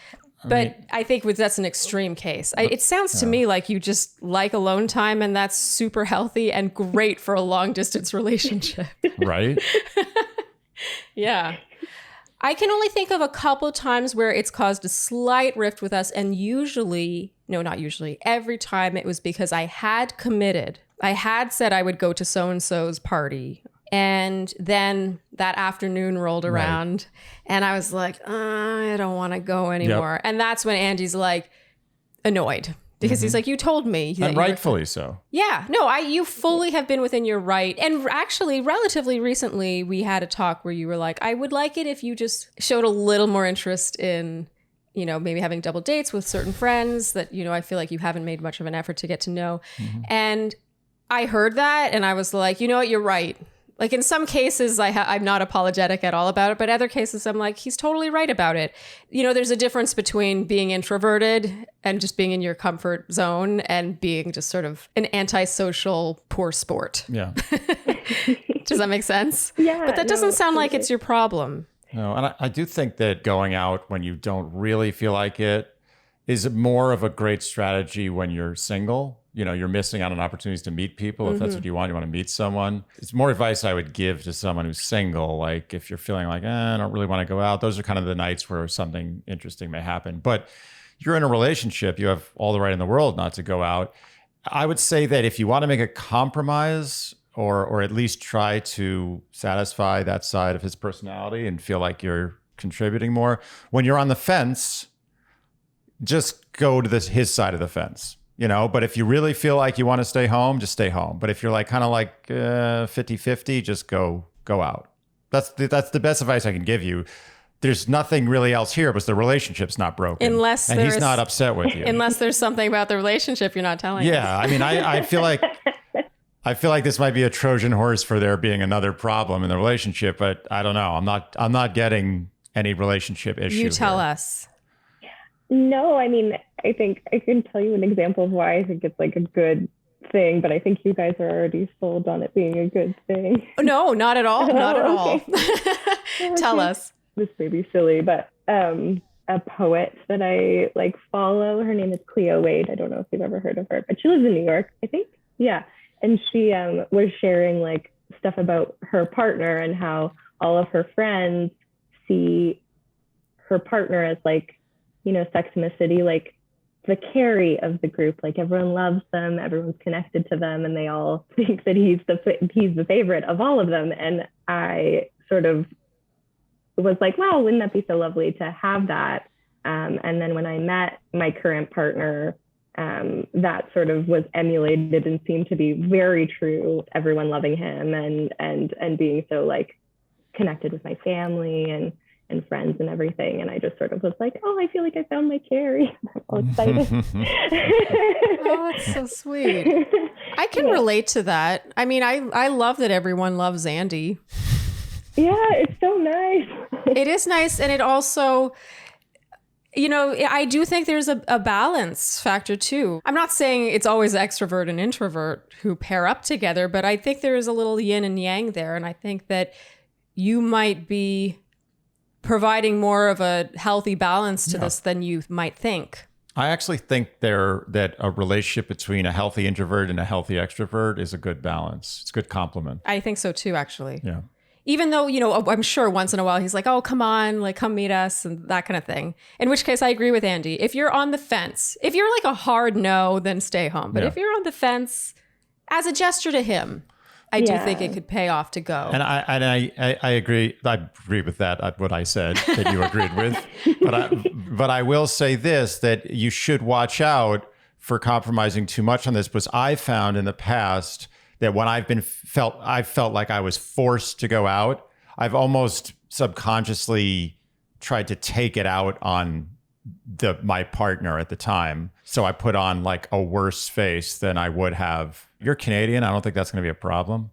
I think that's an extreme case. It sounds to me like you just like alone time, and that's super healthy and great for a long distance relationship. Right? Yeah. I can only think of a couple of times where it's caused a slight rift with us. And every time it was because I had committed. I had said I would go to so-and-so's party. And then that afternoon rolled around and I was like, I don't want to go anymore. Yep. And that's when Andy's like annoyed. Because he's like, you told me. And rightfully so. Yeah. No, you fully have been within your right. And actually, relatively recently, we had a talk where you were like, I would like it if you just showed a little more interest in, maybe having double dates with certain friends that, I feel like you haven't made much of an effort to get to know. And I heard that and I was like, you know what, you're right. Like in some cases, I'm not apologetic at all about it, but other cases I'm like, he's totally right about it. There's a difference between being introverted and just being in your comfort zone and being just sort of an antisocial poor sport. Yeah. Does that make sense? Yeah. But that doesn't sound like it's your problem. No, and I do think that going out when you don't really feel like it is more of a great strategy when you're single. You're missing out on opportunities to meet people. If that's what you want to meet someone. It's more advice I would give to someone who's single. Like if you're feeling like, I don't really want to go out, those are kind of the nights where something interesting may happen. But you're in a relationship, you have all the right in the world not to go out. I would say that if you want to make a compromise or at least try to satisfy that side of his personality and feel like you're contributing more, when you're on the fence, just go to his side of the fence. But if you really feel like you want to stay home, just stay home. But if you're like kind of like 50-50, just go out. That's the best advice I can give you. There's nothing really else here because the relationship's not broken. And he's not upset with you. Unless there's something about the relationship you're not telling him. Yeah, I mean, I feel like this might be a Trojan horse for there being another problem in the relationship, but I don't know. I'm not getting any relationship issue. You tell us. No, I mean, I think I can tell you an example of why I think it's like a good thing, but I think you guys are already sold on it being a good thing. No, not at all. Not at all. Tell us. This may be silly, but a poet that I like follow, her name is Cleo Wade. I don't know if you've ever heard of her, but she lives in New York, I think. Yeah. And she was sharing like stuff about her partner and how all of her friends see her partner as like, Sex in the City, like the carry of the group. Like everyone loves them, everyone's connected to them, and they all think that he's the favorite of all of them. And I sort of was like, wow, wouldn't that be so lovely to have that? And then when I met my current partner, that sort of was emulated and seemed to be very true. Everyone loving him and being so like connected with my family and friends and everything. And I just sort of was like, oh, I feel like I found my Carrie. I'm all excited. Oh, that's so sweet. I can relate to that. I mean, I love that everyone loves Andy. Yeah, it's so nice. It is nice. And it also, I do think there's a balance factor too. I'm not saying it's always extrovert and introvert who pair up together, but I think there is a little yin and yang there. And I think that you might be providing more of a healthy balance to this than you might think. I actually think that a relationship between a healthy introvert and a healthy extrovert is a good balance. It's a good complement. I think so too, actually. Yeah. Even though, I'm sure once in a while he's like, oh, come on, like come meet us and that kind of thing. In which case I agree with Andy. If you're on the fence, if you're like a hard no, then stay home. But if you're on the fence, as a gesture to him, I do think it could pay off to go. And I agree. I agree with that, what I said that you agreed with. But I will say this, that you should watch out for compromising too much on this, because I found in the past that when I felt like I was forced to go out, I've almost subconsciously tried to take it out on my partner at the time. So I put on like a worse face than I would have. You're Canadian. I don't think that's going to be a problem.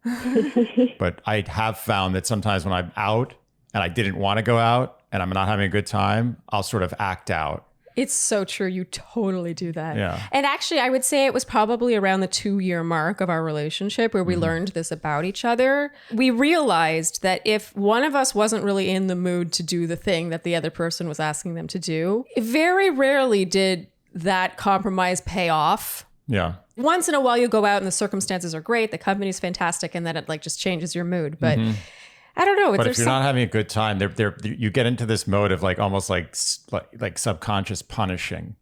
But I have found that sometimes when I'm out and I didn't want to go out and I'm not having a good time, I'll sort of act out. It's so true. You totally do that. Yeah. And actually, I would say it was probably around the 2-year mark of our relationship where we learned this about each other. We realized that if one of us wasn't really in the mood to do the thing that the other person was asking them to do, very rarely did that compromise pay off. Yeah. Once in a while you go out and the circumstances are great, the company's fantastic, and then it like just changes your mood. But I don't know. But if you're not having a good time, you get into this mode of like almost like subconscious punishing.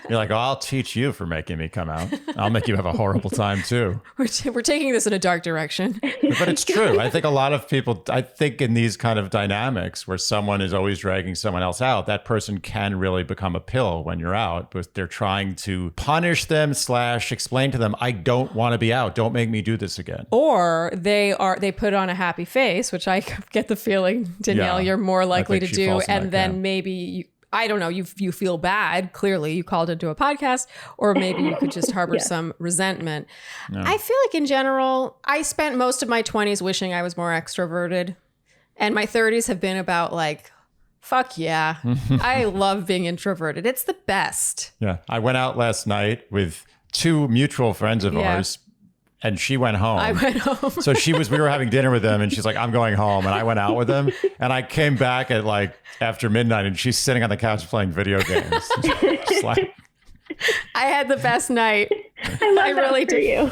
You're like, oh, I'll teach you for making me come out. I'll make you have a horrible time too. We're taking this in a dark direction. But it's true. I think a lot of people, in these kind of dynamics where someone is always dragging someone else out, that person can really become a pill when you're out, because they're trying to punish them / explain to them, I don't want to be out. Don't make me do this again. Or they put on a happy face, which I get the feeling, Danielle, you're more likely to do. And then maybe, I don't know, you feel bad. Clearly, you called into a podcast, or maybe you could just harbor some resentment. No. I feel like in general, I spent most of my 20s wishing I was more extroverted. And my 30s have been about like, fuck yeah. I love being introverted. It's the best. Yeah. I went out last night with 2 mutual friends of ours. and she went home. I went home. So we were having dinner with him and she's like, I'm going home. And I went out with him and I came back at like after midnight and she's sitting on the couch playing video games. Just like, I had the best night. I really do. You.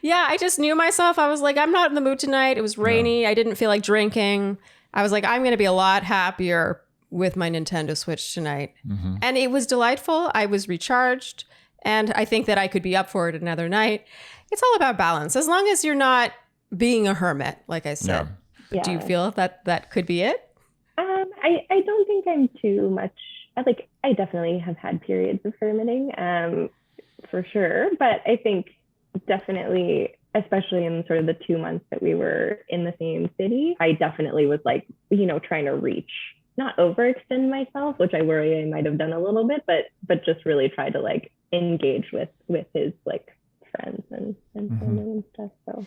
Yeah, I just knew myself. I was like, I'm not in the mood tonight. It was rainy. No. I didn't feel like drinking. I was like, I'm going to be a lot happier with my Nintendo Switch tonight. Mm-hmm. And it was delightful. I was recharged. And I think that I could be up for it another night. It's all about balance. As long as you're not being a hermit, like I said. Yeah. Do you feel that could be it? I don't think I'm too much. Like, I definitely have had periods of hermiting, for sure. But I think definitely, especially in sort of the 2 months that we were in the same city, I definitely was like, trying to reach, not overextend myself, which I worry I might have done a little bit, but just really try to like engage with his like friends and family and stuff. So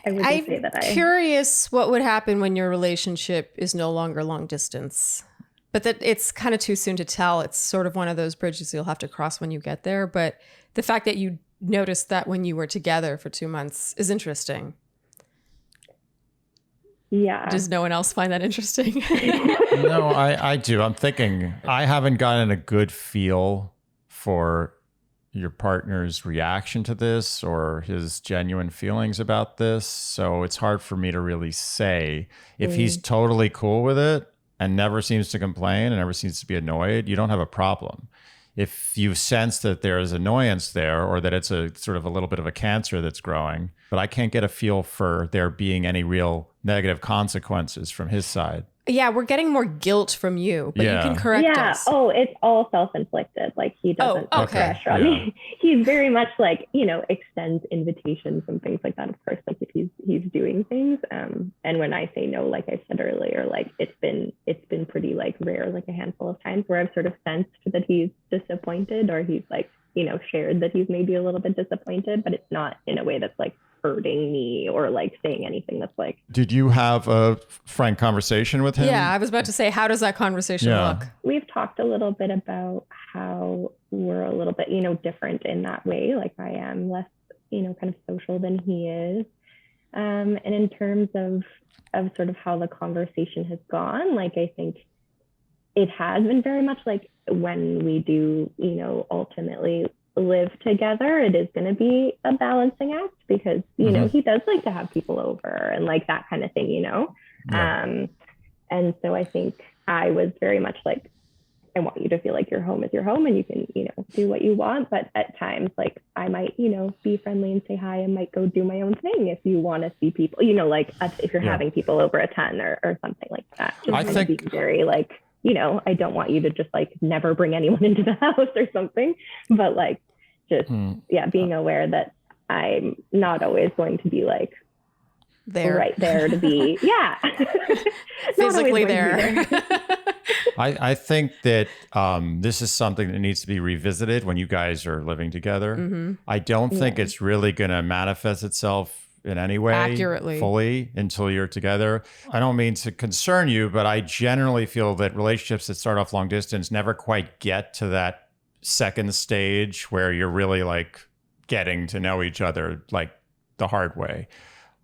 I would say that I'm curious what would happen when your relationship is no longer long distance. But that it's kind of too soon to tell. It's sort of one of those bridges you'll have to cross when you get there. But the fact that you noticed that when you were together for 2 months is interesting. Yeah. Does no one else find that interesting? No, I do. I'm thinking I haven't gotten a good feel for your partner's reaction to this or his genuine feelings about this. So it's hard for me to really say. If he's totally cool with it and never seems to complain and never seems to be annoyed, you don't have a problem. If you sense that there is annoyance there or that it's a sort of a little bit of a cancer that's growing, but I can't get a feel for there being any real negative consequences from his side. Yeah, we're getting more guilt from you, but you can correct us. Yeah. Oh, it's all self-inflicted. Like he doesn't put pressure on me. He's very much like, extends invitations and things like that. Of course, like if he's doing things. And when I say no, like I said earlier, like it's been pretty like rare, like a handful of times where I've sort of sensed that he's disappointed or he's like, shared that he's maybe a little bit disappointed, but it's not in a way that's like hurting me or like saying anything that's like. Did you have a frank conversation with him? Yeah, I was about to say, how does that conversation look? We've talked a little bit about how we're a little bit, different in that way. Like I am less, kind of social than he is. And in terms of sort of how the conversation has gone, like I think it has been very much like when we do, ultimately live together, it is going to be a balancing act because he does like to have people over and like that kind of thing, and so I think I was very much like, I want you to feel like your home is your home and you can do what you want, but at times like I might be friendly and say hi and might go do my own thing if you want to see people, like if you're having people over a ton or something like that. Just I think be very like I don't want you to just like never bring anyone into the house or something, but like just, being aware that I'm not always going to be like right there to be, physically there. I think that this is something that needs to be revisited when you guys are living together. Mm-hmm. I don't think it's really going to manifest itself in any way accurately fully until you're together. I don't mean to concern you, but I generally feel that relationships that start off long distance never quite get to that second stage where you're really like getting to know each other like the hard way.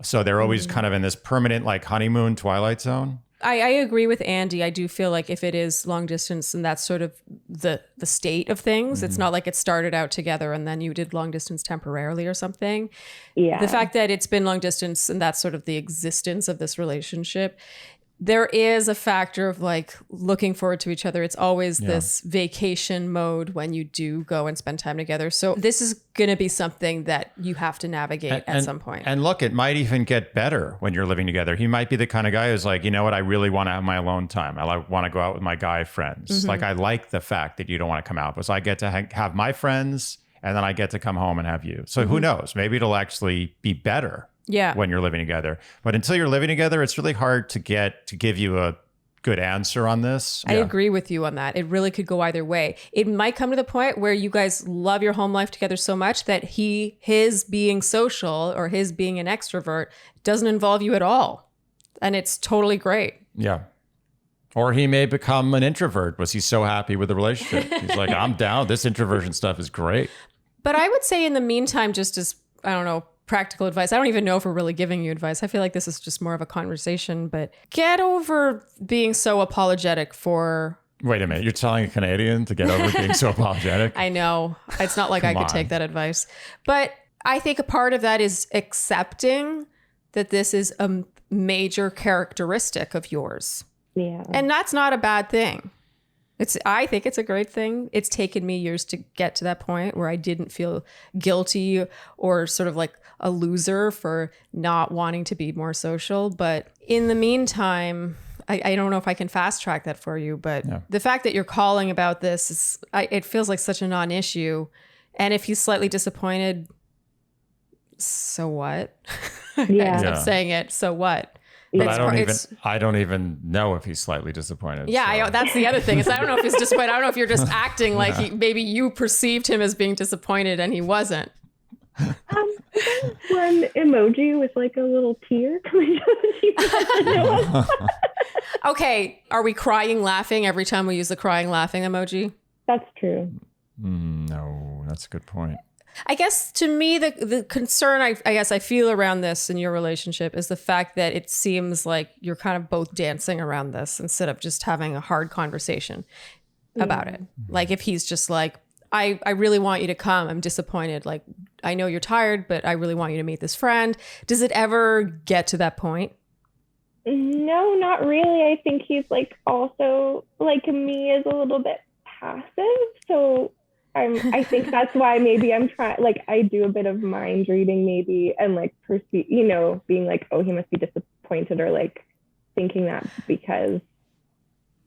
So they're always kind of in this permanent like honeymoon twilight zone. I agree with Andy. I do feel like if it is long distance and that's sort of the state of things, it's not like it started out together and then you did long distance temporarily or something. Yeah. The fact that it's been long distance and that's sort of the existence of this relationship, there is a factor of like looking forward to each other. It's always this vacation mode when you do go and spend time together. So this is going to be something that you have to navigate at some point. And look, it might even get better when you're living together. He might be the kind of guy who's like, you know what? I really want to have my alone time. I want to go out with my guy friends. Mm-hmm. Like I like the fact that you don't want to come out because I get to have my friends and then I get to come home and have you. So who knows? Maybe it'll actually be better. Yeah. When you're living together. But until you're living together, it's really hard to give you a good answer on this. I agree with you on that. It really could go either way. It might come to the point where you guys love your home life together so much that his being social or his being an extrovert doesn't involve you at all. And it's totally great. Yeah. Or he may become an introvert because he's so happy with the relationship. He's like, I'm down. This introversion stuff is great. But I would say in the meantime, just as I don't know, practical advice. I don't even know if we're really giving you advice. I feel like this is just more of a conversation, but get over being so apologetic for... Wait a minute. You're telling a Canadian to get over being so apologetic? I know. It's not like I could take that advice. But I think a part of that is accepting that this is a major characteristic of yours. Yeah. And that's not a bad thing. I think it's a great thing. It's taken me years to get to that point where I didn't feel guilty or sort of like a loser for not wanting to be more social. But in the meantime, I don't know if I can fast track that for you, but the fact that you're calling about this, it feels like such a non-issue. And if he's slightly disappointed, so what? Yeah. I kept saying it, so what? But I don't even know if he's slightly disappointed. Yeah, that's the other thing. Is I don't know if he's disappointed. I don't know if you're just acting like maybe you perceived him as being disappointed and he wasn't. One emoji with like a little tear coming down. Okay, are we crying laughing every time we use the crying laughing emoji? That's true. No, that's a good point. I guess to me, the concern I guess I feel around this in your relationship is the fact that it seems like you're kind of both dancing around this instead of just having a hard conversation about it. Like if he's just like, I really want you to come. I'm disappointed. Like, I know you're tired, but I really want you to meet this friend. Does it ever get to that point? No, not really. I think he's like also like me is a little bit passive. So I think that's why maybe I'm trying, like I do a bit of mind reading maybe and like perceive, being like, oh, he must be disappointed or like thinking that because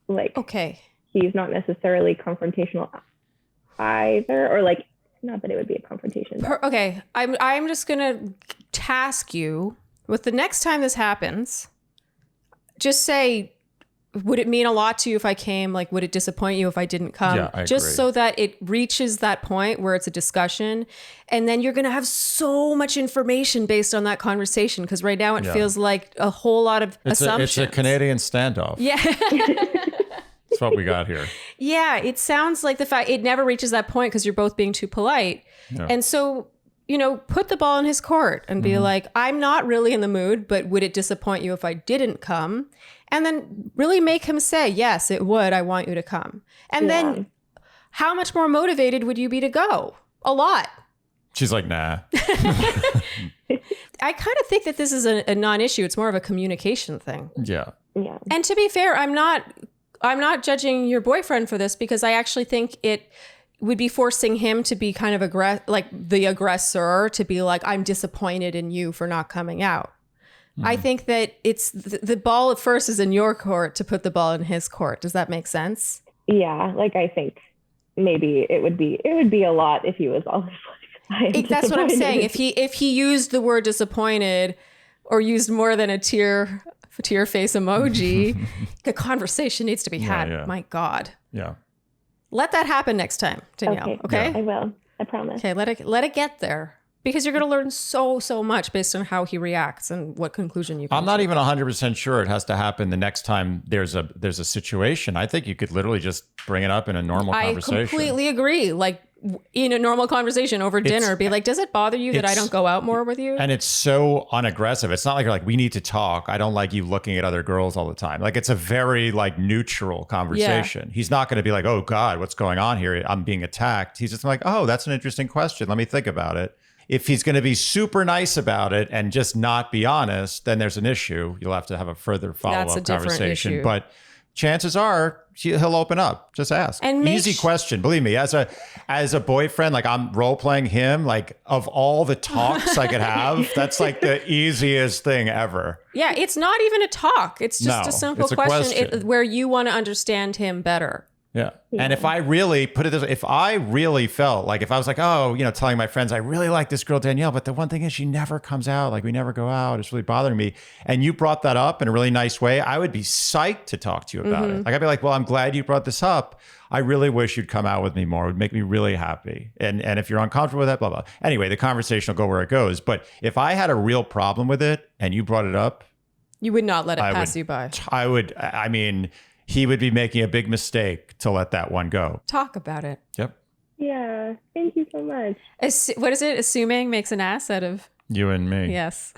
like, okay, he's not necessarily confrontational either, or like, not that it would be a confrontation. Okay, I'm just going to task you with the next time this happens, just say, would it mean a lot to you if I came? Like, would it disappoint you if I didn't come? Yeah, I just agree. so that it reaches that point where it's a discussion. And then you're going to have so much information based on that conversation. Because right now it feels like a whole lot of assumptions. It's a Canadian standoff. Yeah. That's what we got here. Yeah. It sounds like the fact it never reaches that point because you're both being too polite. Yeah. And so, put the ball in his court and be like, I'm not really in the mood, but would it disappoint you if I didn't come? And then really make him say, yes, it would. I want you to come. And then how much more motivated would you be to go? A lot. She's like, nah. I kind of think that this is a non-issue. It's more of a communication thing. Yeah. Yeah. And to be fair, I'm not judging your boyfriend for this because I actually think it would be forcing him to be kind of like the aggressor, to be like, I'm disappointed in you for not coming out. I think that it's the ball at first is in your court to put the ball in his court. Does that make sense? Yeah, like I think maybe it would be a lot if he was always like, that's what I'm saying. If he used the word disappointed or used more than a tear face emoji, the conversation needs to be had. Yeah. My God. Yeah. Let that happen next time, Danielle. Okay? I will. I promise. Okay, let it get there. Because you're going to learn so much based on how he reacts and what conclusion you come I'm not even 100% sure it has to happen the next time there's a situation. I think you could literally just bring it up in a normal conversation. I completely agree. Like in a normal conversation over dinner, be like, does it bother you that I don't go out more with you? And it's so unaggressive. It's not like you're like, we need to talk. I don't like you looking at other girls all the time. Like it's a very like neutral conversation. Yeah. He's not going to be like, oh God, what's going on here? I'm being attacked. He's just like, oh, that's an interesting question. Let me think about it. If he's going to be super nice about it and just not be honest, then there's an issue. You'll have to have a further follow-up conversation. Issue. But chances are he'll open up. Just ask. And easy question. Believe me, as a boyfriend, like I'm role playing him, like of all the talks I could have, that's like the easiest thing ever. Yeah, it's not even a talk. It's just a simple question where you want to understand him better. Yeah. And if I really put it this way, if I really felt like if I was like, oh, telling my friends, I really like this girl, Danielle, but the one thing is she never comes out. Like we never go out. It's really bothering me. And you brought that up in a really nice way. I would be psyched to talk to you about it. Like I'd be like, well, I'm glad you brought this up. I really wish you'd come out with me more. It would make me really happy. And if you're uncomfortable with that, blah, blah. Anyway, the conversation will go where it goes. But if I had a real problem with it and you brought it up, you would not let it pass you by. He would be making a big mistake to let that one go. Talk about it. Yep. Yeah. Thank you so much. What is it? Assuming makes an ass out of you and me. Yes.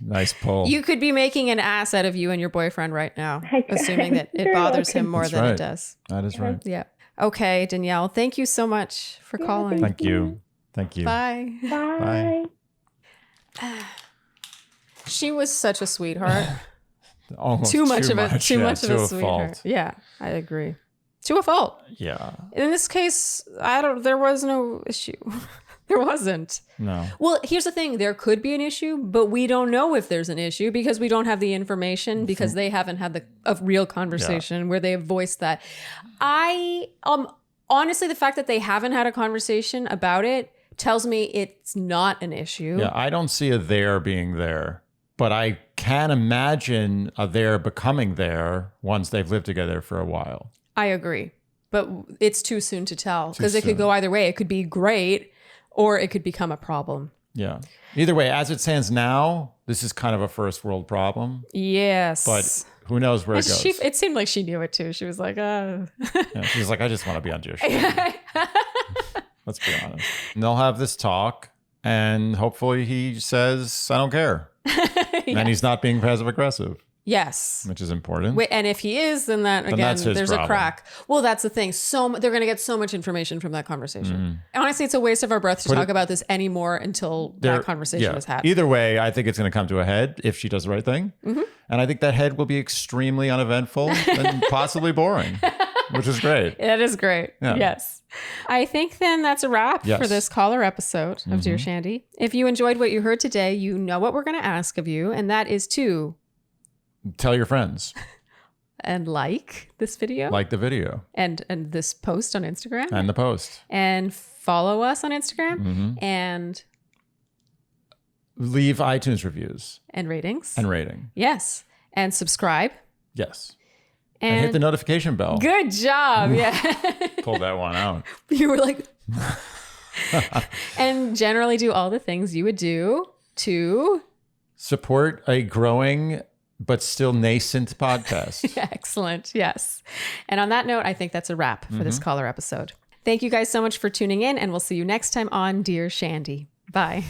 Nice pull. You could be making an ass out of you and your boyfriend right now, assuming that it bothers him more than it does. That is right. Yeah. Okay, Danielle, thank you so much for calling. Thank you. Bye. Bye. She was such a sweetheart. Almost too much of a sweetheart. Fault. Yeah, I agree. To a fault. Yeah. In this case, there was no issue. There wasn't. No. Well, here's the thing. There could be an issue, but we don't know if there's an issue because we don't have the information because they haven't had a real conversation where they have voiced that. Honestly, the fact that they haven't had a conversation about it tells me it's not an issue. Yeah, I don't see a there being there, but I can imagine a there becoming there once they've lived together for a while. I agree, but it's too soon to tell because it could go either way. It could be great or it could become a problem. Yeah. Either way, as it stands now, this is kind of a first world problem. Yes. But who knows where it goes. It seemed like she knew it too. She was like, Yeah, she was like, I just want to be on Dear Shandy. Let's be honest. And they'll have this talk and hopefully he says, I don't care. And he's not being passive aggressive. Yes. Which is important. Wait, and if he is, then there's problem. A crack. Well, that's the thing. They're going to get so much information from that conversation. Honestly, it's a waste of our breath to talk about this anymore until that conversation is had. Either way, I think it's going to come to a head if she does the right thing. Mm-hmm. And I think that head will be extremely uneventful and possibly boring, which is great. That is great. Yeah. Yes. I think then that's a wrap for this caller episode of Dear Shandy. If you enjoyed what you heard today, you know what we're going to ask of you, and that is to tell your friends. And like this video. Like the video. And this post on Instagram. And the post. And follow us on Instagram. Mm-hmm. And leave iTunes reviews. And ratings. And rating. Yes. And subscribe. Yes. And hit the notification bell. Good job. Yeah. Pulled that one out. You were like... And generally do all the things you would do to... support a growing but still nascent podcast. Excellent. Yes. And on that note, I think that's a wrap for this caller episode. Thank you guys so much for tuning in, and we'll see you next time on Dear Shandy. Bye.